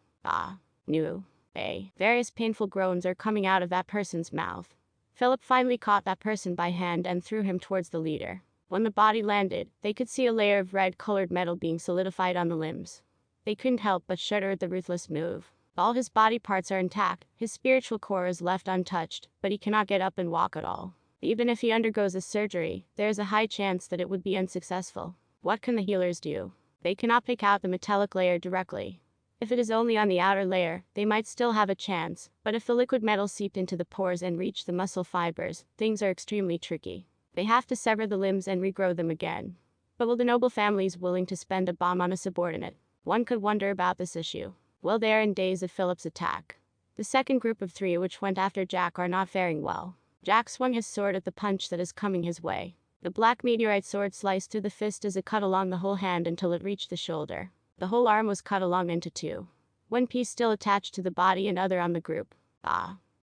Various painful groans are coming out of that person's mouth. Philip finally caught that person by hand and threw him towards the leader. When the body landed, they could see a layer of red-colored metal being solidified on the limbs. They couldn't help but shudder at the ruthless move. All his body parts are intact, his spiritual core is left untouched, but he cannot get up and walk at all. Even if he undergoes a surgery, there is a high chance that it would be unsuccessful. What can the healers do? They cannot pick out the metallic layer directly. If it is only on the outer layer, they might still have a chance, but if the liquid metal seeped into the pores and reached the muscle fibers, things are extremely tricky. They have to sever the limbs and regrow them again. But will the noble families willing to spend a bomb on a subordinate? One could wonder about this issue. Well, they are in days of Philip's attack. The second group of 3 which went after Jack are not faring well. Jack swung his sword at the punch that is coming his way. The black meteorite sword sliced through the fist as it cut along the whole hand until it reached the shoulder. The whole arm was cut along into 2. One piece still attached to the body and other on the group.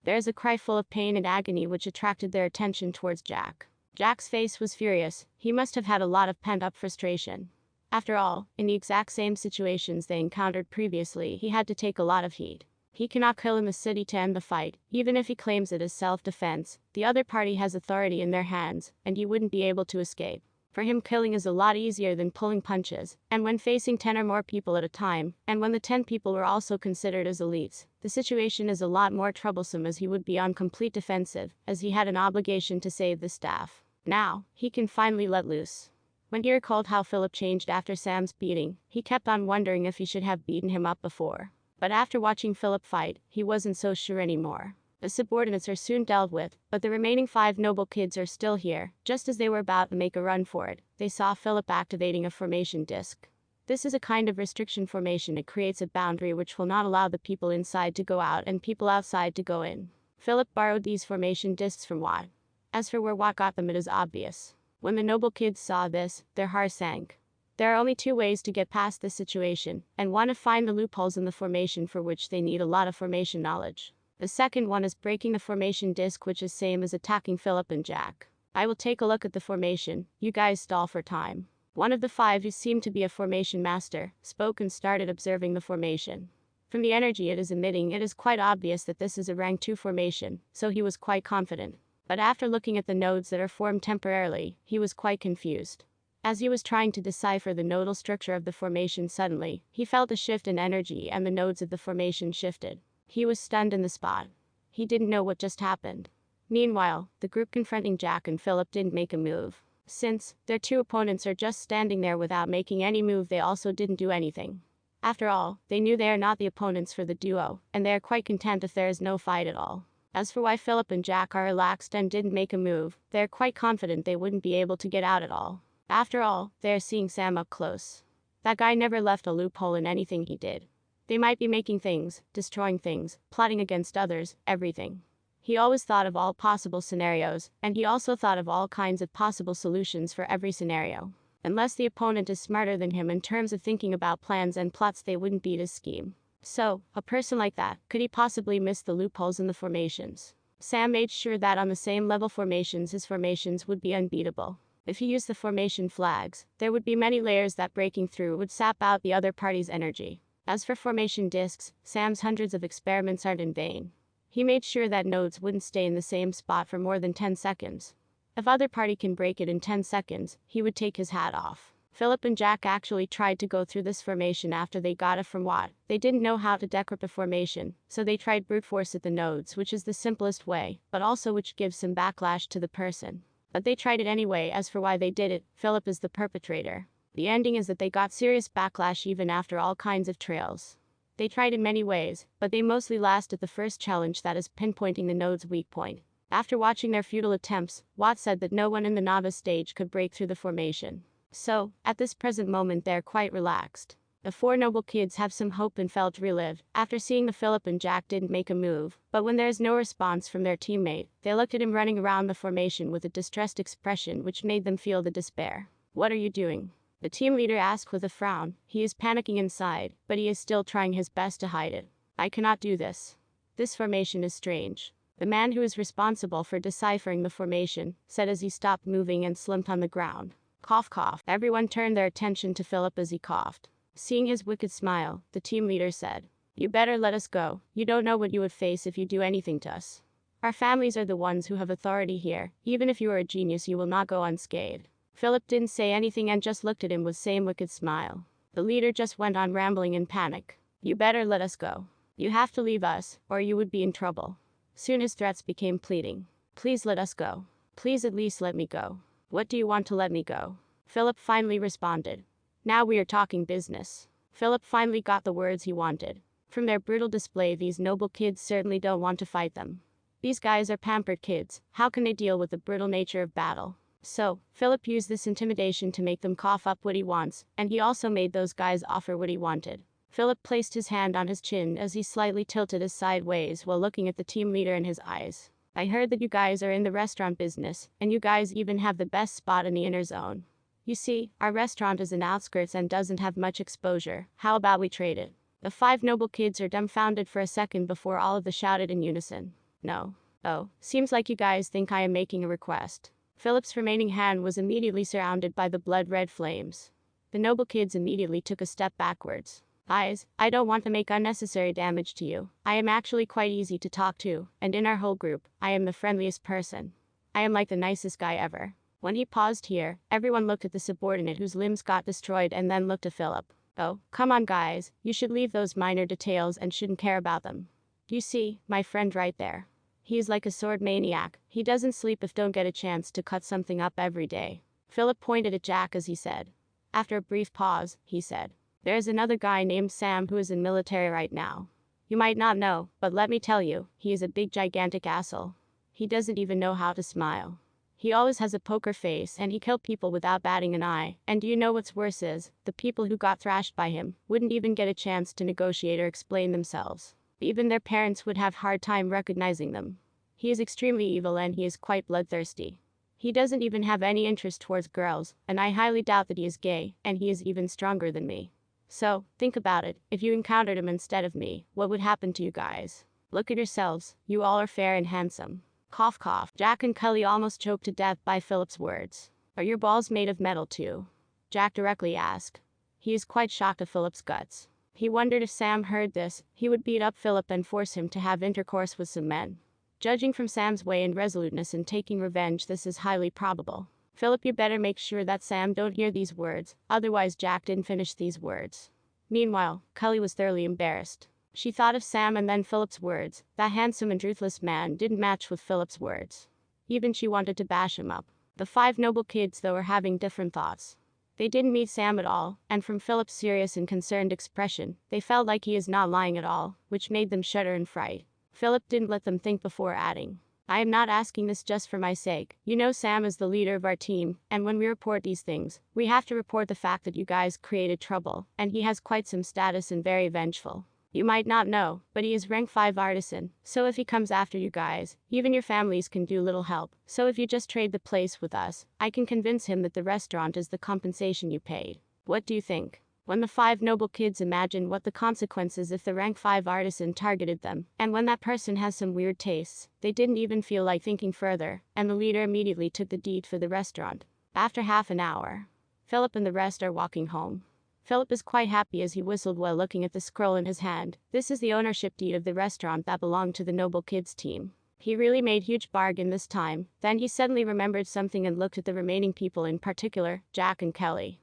There is a cry full of pain and agony which attracted their attention towards Jack. Jack's face was furious. He must have had a lot of pent-up frustration. After all, in the exact same situations they encountered previously, he had to take a lot of heat. He cannot kill in the city to end the fight, even if he claims it as self-defense. The other party has authority in their hands, and he wouldn't be able to escape. For him, killing is a lot easier than pulling punches, and when facing 10 or more people at a time, and when the 10 people were also considered as elites, the situation is a lot more troublesome as he would be on complete defensive, as he had an obligation to save the staff. Now, he can finally let loose. When he recalled how Philip changed after Sam's beating, he kept on wondering if he should have beaten him up before. But after watching Philip fight, he wasn't so sure anymore. The subordinates are soon dealt with, but the remaining 5 noble kids are still here. Just as they were about to make a run for it, they saw Philip activating a formation disc. This is a kind of restriction formation. It creates a boundary which will not allow the people inside to go out and people outside to go in. Philip borrowed these formation discs from Watt. As for where Watt got them, it is obvious. When the noble kids saw this, their hearts sank. There are only 2 ways to get past this situation, and one is find the loopholes in the formation, for which they need a lot of formation knowledge. The second one is breaking the formation disc, which is same as attacking Philip and Jack. I will take a look at the formation, you guys stall for time. One of the 5, who seemed to be a formation master, spoke and started observing the formation. From the energy it is emitting, it is quite obvious that this is a rank 2 formation, so he was quite confident. But after looking at the nodes that are formed temporarily, he was quite confused. As he was trying to decipher the nodal structure of the formation, suddenly, he felt a shift in energy and the nodes of the formation shifted. He was stunned in the spot. He didn't know what just happened. Meanwhile, the group confronting Jack and Philip didn't make a move. Since their 2 opponents are just standing there without making any move, they also didn't do anything. After all, they knew they are not the opponents for the duo, and they are quite content if there is no fight at all. As for why Philip and Jack are relaxed and didn't make a move, they are quite confident they wouldn't be able to get out at all. After all, they are seeing Sam up close. That guy never left a loophole in anything he did. They might be making things, destroying things, plotting against others, everything. He always thought of all possible scenarios, and he also thought of all kinds of possible solutions for every scenario. Unless the opponent is smarter than him in terms of thinking about plans and plots, they wouldn't beat his scheme. So, a person like that, could he possibly miss the loopholes in the formations? Sam made sure that on the same level formations, his formations would be unbeatable. If he used the formation flags, there would be many layers that breaking through would sap out the other party's energy. As for formation discs, Sam's hundreds of experiments aren't in vain. He made sure that nodes wouldn't stay in the same spot for more than 10 seconds. If other party can break it in 10 seconds, he would take his hat off. Philip and Jack actually tried to go through this formation after they got it from Watt. They didn't know how to decrypt a formation, so they tried brute force at the nodes, which is the simplest way, but also which gives some backlash to the person. But they tried it anyway. As for why they did it, Philip is the perpetrator. The ending is that they got serious backlash even after all kinds of trails. They tried in many ways, but they mostly last at the first challenge, that is pinpointing the node's weak point. After watching their futile attempts, Watt said that no one in the novice stage could break through the formation. So, at this present moment they're quite relaxed. The 4 noble kids have some hope and felt relieved after seeing the Philip and Jack didn't make a move, but when there is no response from their teammate, they looked at him running around the formation with a distressed expression which made them feel the despair. "What are you doing?" The team leader asked with a frown. He is panicking inside, but he is still trying his best to hide it. "I cannot do this. This formation is strange." The man who is responsible for deciphering the formation said as he stopped moving and slumped on the ground. Cough cough. Everyone turned their attention to Philip as he coughed. Seeing his wicked smile, the team leader said, "You better let us go. You don't know what you would face if you do anything to us. Our families are the ones who have authority here. Even if you are a genius, you will not go unscathed." Philip didn't say anything and just looked at him with same wicked smile. The leader just went on rambling in panic. "You better let us go. You have to leave us, or you would be in trouble." Soon his threats became pleading. "Please let us go. Please at least let me go." "What do you want to let me go?" Philip finally responded. "Now we are talking business." Philip finally got the words he wanted. From their brutal display, these noble kids certainly don't want to fight them. These guys are pampered kids. How can they deal with the brutal nature of battle? So, Philip used this intimidation to make them cough up what he wants, and he also made those guys offer what he wanted. Philip placed his hand on his chin as he slightly tilted his sideways while looking at the team leader in his eyes. "I heard that you guys are in the restaurant business, and you guys even have the best spot in the inner zone. You see, our restaurant is in outskirts and doesn't have much exposure. How about we trade it?" The 5 noble kids are dumbfounded for a second before all of them shouted in unison. "No." "Oh, seems like you guys think I am making a request." Philip's remaining hand was immediately surrounded by the blood-red flames. The noble kids immediately took a step backwards. "Guys, I don't want to make unnecessary damage to you. I am actually quite easy to talk to, and in our whole group, I am the friendliest person. I am like the nicest guy ever." When he paused here, everyone looked at the subordinate whose limbs got destroyed and then looked at Philip. "Oh, come on guys, you should leave those minor details and shouldn't care about them. You see, my friend right there. He is like a sword maniac. He doesn't sleep if don't get a chance to cut something up every day. Philip pointed at Jack as he said. After a brief pause, he said, "There's another guy named Sam who is in military right now. You might not know, but let me tell you, he is a big gigantic asshole. He doesn't even know how to smile. He always has a poker face and he killed people without batting an eye, and do you know what's worse is, the people who got thrashed by him wouldn't even get a chance to negotiate or explain themselves. Even their parents would have hard time recognizing them. He is extremely evil and he is quite bloodthirsty. He doesn't even have any interest towards girls, and I highly doubt that he is gay, and he is even stronger than me. So, think about it, if you encountered him instead of me, what would happen to you guys? Look at yourselves, you all are fair and handsome." Cough cough. Jack and Cully almost choked to death by Philip's words. "Are your balls made of metal too?" Jack directly asked. He is quite shocked at Philip's guts. He wondered if Sam heard this, he would beat up Philip and force him to have intercourse with some men. Judging from Sam's way and resoluteness in taking revenge, this is highly probable. "Philip, you better make sure that Sam don't hear these words, otherwise Jack didn't finish these words." Meanwhile, Cully was thoroughly embarrassed. She thought of Sam and then Philip's words. That handsome and ruthless man didn't match with Philip's words. Even she wanted to bash him up. The 5 noble kids though were having different thoughts. They didn't meet Sam at all, and from Philip's serious and concerned expression, they felt like he is not lying at all, which made them shudder in fright. Philip didn't let them think before adding, "I am not asking this just for my sake. You know Sam is the leader of our team, and when we report these things, we have to report the fact that you guys created trouble, and he has quite some status and very vengeful. You might not know, but he is rank 5 artisan, so if he comes after you guys, even your families can do little help. So if you just trade the place with us, I can convince him that the restaurant is the compensation you paid. What do you think?" When the 5 noble kids imagined what the consequences if the rank 5 artisan targeted them, and when that person has some weird tastes, they didn't even feel like thinking further, and the leader immediately took the deed for the restaurant. After half an hour, Philip and the rest are walking home. Philip is quite happy as he whistled while looking at the scroll in his hand. This is the ownership deed of the restaurant that belonged to the noble kids team. He really made huge bargain this time. Then he suddenly remembered something and looked at the remaining people, in particular, Jack and Kelly.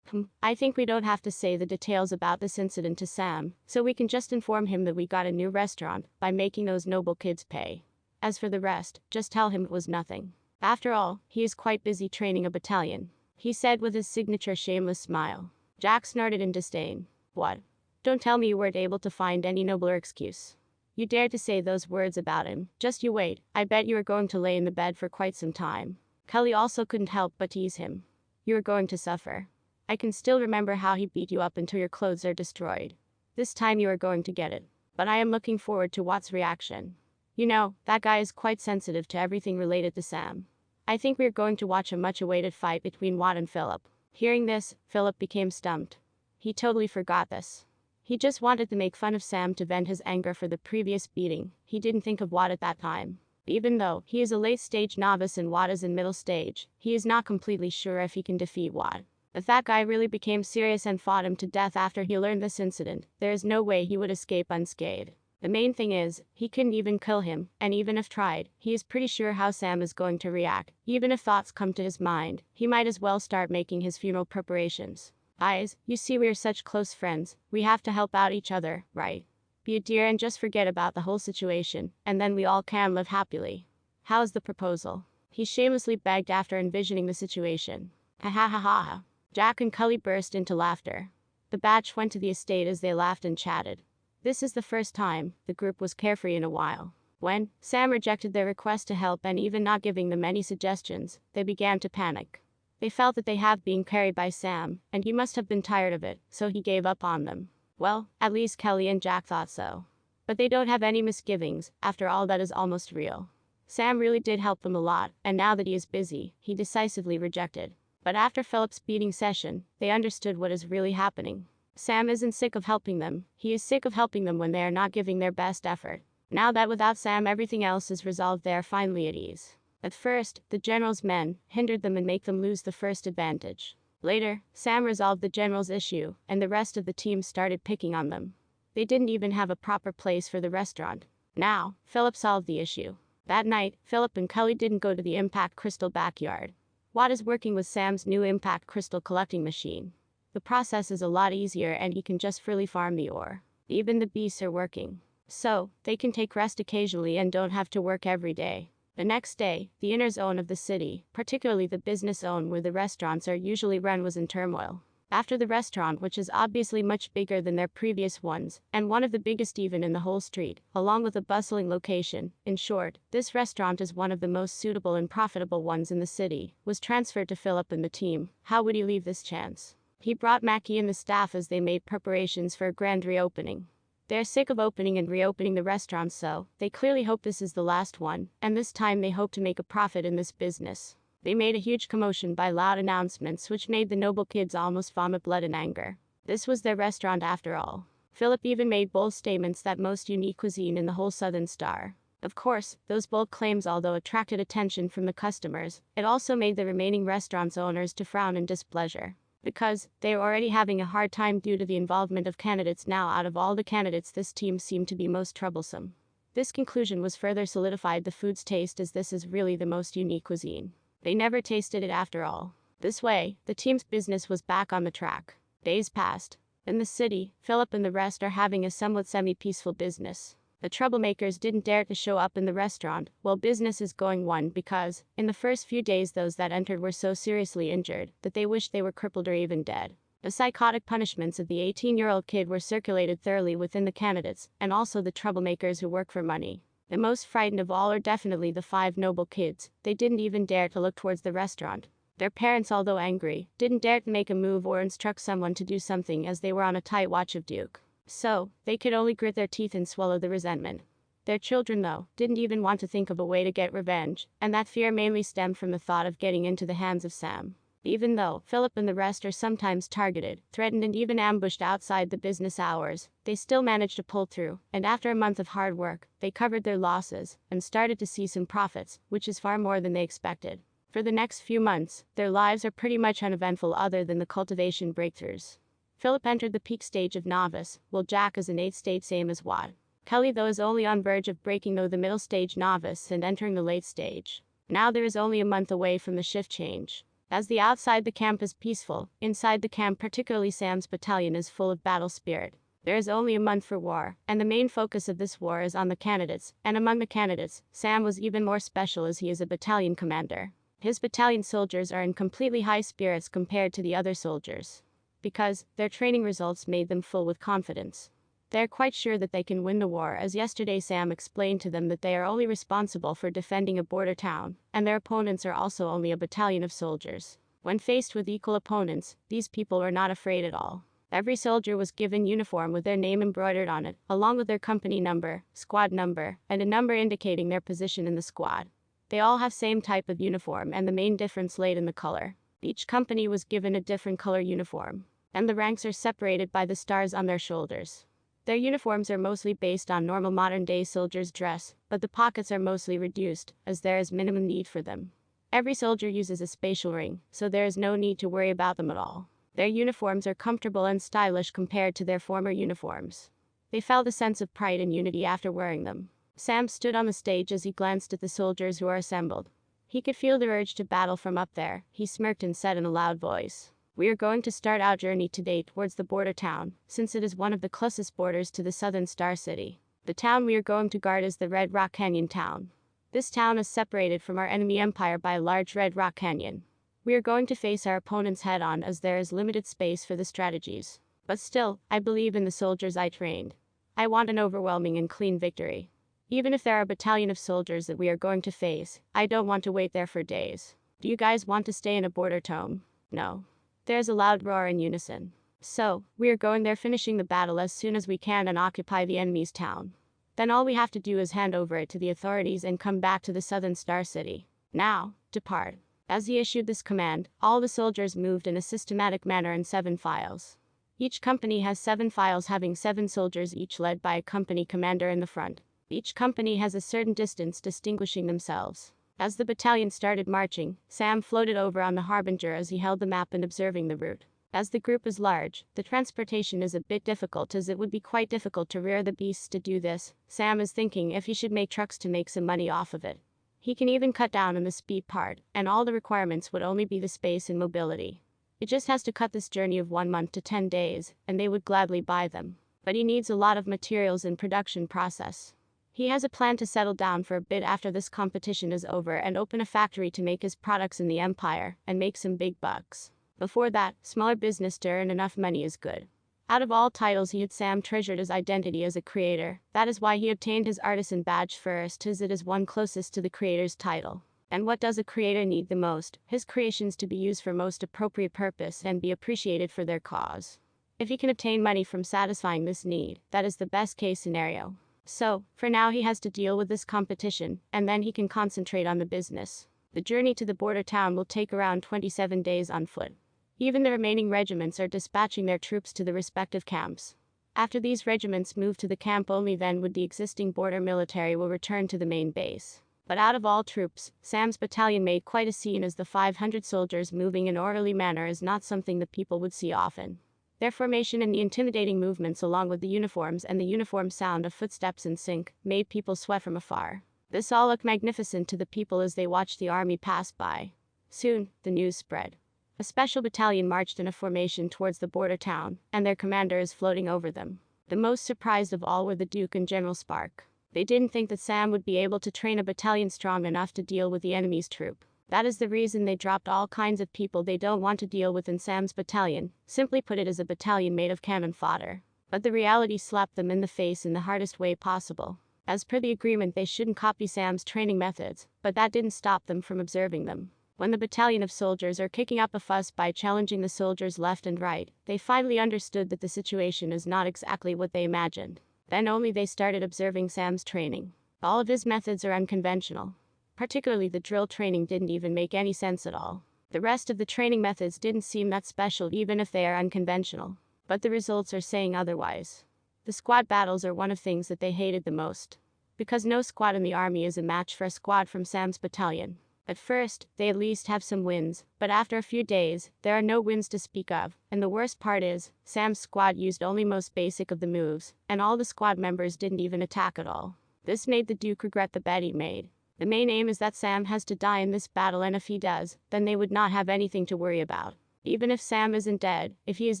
I think we don't have to say the details about this incident to Sam, so we can just inform him that we got a new restaurant by making those noble kids pay. As for the rest, just tell him it was nothing. After all, he is quite busy training a battalion," he said with his signature shameless smile. Jack snorted in disdain. "What? Don't tell me you weren't able to find any nobler excuse. You dared to say those words about him. Just you wait, I bet you are going to lay in the bed for quite some time." Cully also couldn't help but tease him. "You are going to suffer. I can still remember how he beat you up until your clothes are destroyed. This time you are going to get it. But I am looking forward to Watt's reaction. You know, that guy is quite sensitive to everything related to Sam. I think we are going to watch a much-awaited fight between Watt and Philip." Hearing this, Philip became stumped. He totally forgot this. He just wanted to make fun of Sam to vent his anger for the previous beating. He didn't think of Watt at that time. Even though he is a late-stage novice and Watt is in middle stage, he is not completely sure if he can defeat Watt. If that guy really became serious and fought him to death after he learned this incident, there is no way he would escape unscathed. The main thing is, he couldn't even kill him, and even if tried, he is pretty sure how Sam is going to react. Even if thoughts come to his mind, he might as well start making his funeral preparations. "Guys, you see we are such close friends, we have to help out each other, right? Be a dear and just forget about the whole situation, and then we all can live happily. How is the proposal?" he shamelessly begged after envisioning the situation. Ha ha ha ha ha. Jack and Cully burst into laughter. The batch went to the estate as they laughed and chatted. This is the first time the group was carefree in a while. When Sam rejected their request to help and even not giving them any suggestions, they began to panic. They felt that they have been carried by Sam, and he must have been tired of it, so he gave up on them. Well, at least Kelly and Jack thought so. But they don't have any misgivings, after all that is almost real. Sam really did help them a lot, and now that he is busy, he decisively rejected. But after Philip's beating session, they understood what is really happening. Sam isn't sick of helping them, he is sick of helping them when they are not giving their best effort. Now that without Sam everything else is resolved, they are finally at ease. At first, the general's men hindered them and make them lose the first advantage. Later, Sam resolved the general's issue, and the rest of the team started picking on them. They didn't even have a proper place for the restaurant. Now, Philip solved the issue. That night, Philip and Cully didn't go to the impact crystal backyard. Watt is working with Sam's new impact crystal collecting machine. The process is a lot easier and he can just freely farm the ore. Even the beasts are working. So, they can take rest occasionally and don't have to work every day. The next day, the inner zone of the city, particularly the business zone where the restaurants are usually run, was in turmoil. After the restaurant, which is obviously much bigger than their previous ones, and one of the biggest even in the whole street, along with a bustling location, in short, this restaurant is one of the most suitable and profitable ones in the city, was transferred to Philip and the team. How would he leave this chance? He brought Mackie and the staff as they made preparations for a grand reopening. They're sick of opening and reopening the restaurants, so they clearly hope this is the last one, and this time they hope to make a profit in this business. They made a huge commotion by loud announcements which made the noble kids almost vomit blood in anger. This was their restaurant after all. Philip even made bold statements that most unique cuisine in the whole Southern Star. Of course, those bold claims, although attracted attention from the customers, it also made the remaining restaurants' owners to frown in displeasure. Because they were already having a hard time due to the involvement of candidates. Now, out of all the candidates, this team seemed to be most troublesome. This conclusion was further solidified the food's taste, as this is really the most unique cuisine. They never tasted it after all. This way, the team's business was back on the track. Days passed. In the city, Philip and the rest are having a somewhat semi-peaceful business. The troublemakers didn't dare to show up in the restaurant while business is going on because, in the first few days, those that entered were so seriously injured that they wished they were crippled or even dead. The psychotic punishments of the 18-year-old kid were circulated thoroughly within the candidates, and also the troublemakers who work for money. The most frightened of all are definitely the 5 noble kids. They didn't even dare to look towards the restaurant. Their parents, although angry, didn't dare to make a move or instruct someone to do something, as they were on a tight watch of Duke. So, they could only grit their teeth and swallow the resentment. Their children, though, didn't even want to think of a way to get revenge, and that fear mainly stemmed from the thought of getting into the hands of Sam. Even though Philip and the rest are sometimes targeted, threatened, and even ambushed outside the business hours, they still managed to pull through, and after a month of hard work, they covered their losses and started to see some profits, which is far more than they expected. For the next few months, their lives are pretty much uneventful other than the cultivation breakthroughs. Philip entered the peak stage of novice, while Jack is in 8th stage, same as Watt. Kelly, though, is only on verge of breaking the middle stage novice and entering the late stage. Now there is only a month away from the shift change. As the outside the camp is peaceful, inside the camp, particularly Sam's battalion, is full of battle spirit. There is only a month for war, and the main focus of this war is on the candidates, and among the candidates, Sam was even more special as he is a battalion commander. His battalion soldiers are in completely high spirits compared to the other soldiers, because their training results made them full with confidence. They are quite sure that they can win the war, as yesterday Sam explained to them that they are only responsible for defending a border town, and their opponents are also only a battalion of soldiers. When faced with equal opponents, these people are not afraid at all. Every soldier was given uniform with their name embroidered on it, along with their company number, squad number, and a number indicating their position in the squad. They all have same type of uniform, and the main difference laid in the color. Each company was given a different color uniform, and the ranks are separated by the stars on their shoulders. Their uniforms are mostly based on normal modern-day soldiers' dress, but the pockets are mostly reduced, as there is minimum need for them. Every soldier uses a spatial ring, so there is no need to worry about them at all. Their uniforms are comfortable and stylish compared to their former uniforms. They felt a sense of pride and unity after wearing them. Sam stood on the stage as he glanced at the soldiers who are assembled. He could feel the urge to battle from up there. He smirked and said in a loud voice, "We are going to start our journey today towards the border town, since it is one of the closest borders to the Southern Star City. The town we are going to guard is the Red Rock Canyon town. This town is separated from our enemy empire by a large Red Rock Canyon. We are going to face our opponents head-on, as there is limited space for the strategies. But still, I believe in the soldiers I trained. I want an overwhelming and clean victory. Even if there are a battalion of soldiers that we are going to face, I don't want to wait there for days. Do you guys want to stay in a border town?" "No." There's a loud roar in unison. "So, we are going there, finishing the battle as soon as we can and occupy the enemy's town. Then all we have to do is hand over it to the authorities and come back to the Southern Star City. Now, depart." As he issued this command, all the soldiers moved in a systematic manner in 7 files. Each company has 7 files having 7 soldiers each, led by a company commander in the front. Each company has a certain distance distinguishing themselves. As the battalion started marching, Sam floated over on the Harbinger as he held the map and observing the route. As the group is large, the transportation is a bit difficult, as it would be quite difficult to rear the beasts to do this. Sam is thinking if he should make trucks to make some money off of it. He can even cut down on the speed part, and all the requirements would only be the space and mobility. It just has to cut this journey of 1 month to 10 days, and they would gladly buy them. But he needs a lot of materials and production process. He has a plan to settle down for a bit after this competition is over and open a factory to make his products in the empire and make some big bucks. Before that, smaller business to earn enough money is good. Out of all titles Sam treasured his identity as a creator. That is why he obtained his artisan badge first, as it is one closest to the creator's title. And what does a creator need the most? His creations to be used for most appropriate purpose and be appreciated for their cause. If he can obtain money from satisfying this need, that is the best case scenario. So, for now he has to deal with this competition, and then he can concentrate on the business. The journey to the border town will take around 27 days on foot. Even the remaining regiments are dispatching their troops to the respective camps. After these regiments move to the camp, only then would the existing border military will return to the main base. But out of all troops, Sam's battalion made quite a scene, as the 500 soldiers moving in orderly manner is not something that people would see often. Their formation and the intimidating movements, along with the uniforms and the uniform sound of footsteps in sync, made people sweat from afar. This all looked magnificent to the people as they watched the army pass by. Soon, the news spread. A special battalion marched in a formation towards the border town, and their commander is floating over them. The most surprised of all were the Duke and General Spark. They didn't think that Sam would be able to train a battalion strong enough to deal with the enemy's troop. That is the reason they dropped all kinds of people they don't want to deal with in Sam's battalion. Simply put, it is a battalion made of cannon fodder. But the reality slapped them in the face in the hardest way possible. As per the agreement, they shouldn't copy Sam's training methods, but that didn't stop them from observing them. When the battalion of soldiers are kicking up a fuss by challenging the soldiers left and right, they finally understood that the situation is not exactly what they imagined. Then only they started observing Sam's training. All of his methods are unconventional. Particularly the drill training didn't even make any sense at all. The rest of the training methods didn't seem that special, even if they are unconventional. But the results are saying otherwise. The squad battles are one of the things that they hated the most. Because no squad in the army is a match for a squad from Sam's battalion. At first, they at least have some wins, but after a few days, there are no wins to speak of, and the worst part is, Sam's squad used only most basic of the moves, and all the squad members didn't even attack at all. This made the Duke regret the bet he made. The main aim is that Sam has to die in this battle, and if he does, then they would not have anything to worry about. Even if Sam isn't dead, if he is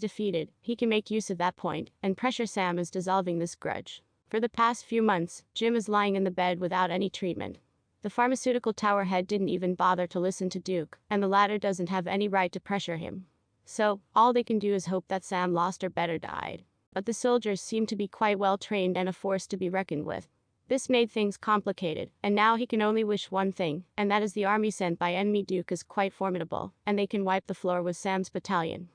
defeated, he can make use of that point, and pressure Sam is dissolving this grudge. For the past few months, Jim is lying in the bed without any treatment. The pharmaceutical tower head didn't even bother to listen to Duke, and the latter doesn't have any right to pressure him. So, all they can do is hope that Sam lost or better died. But the soldiers seem to be quite well trained and a force to be reckoned with. This made things complicated, and now he can only wish one thing, and that is the army sent by enemy Duke is quite formidable, and they can wipe the floor with Sam's battalion.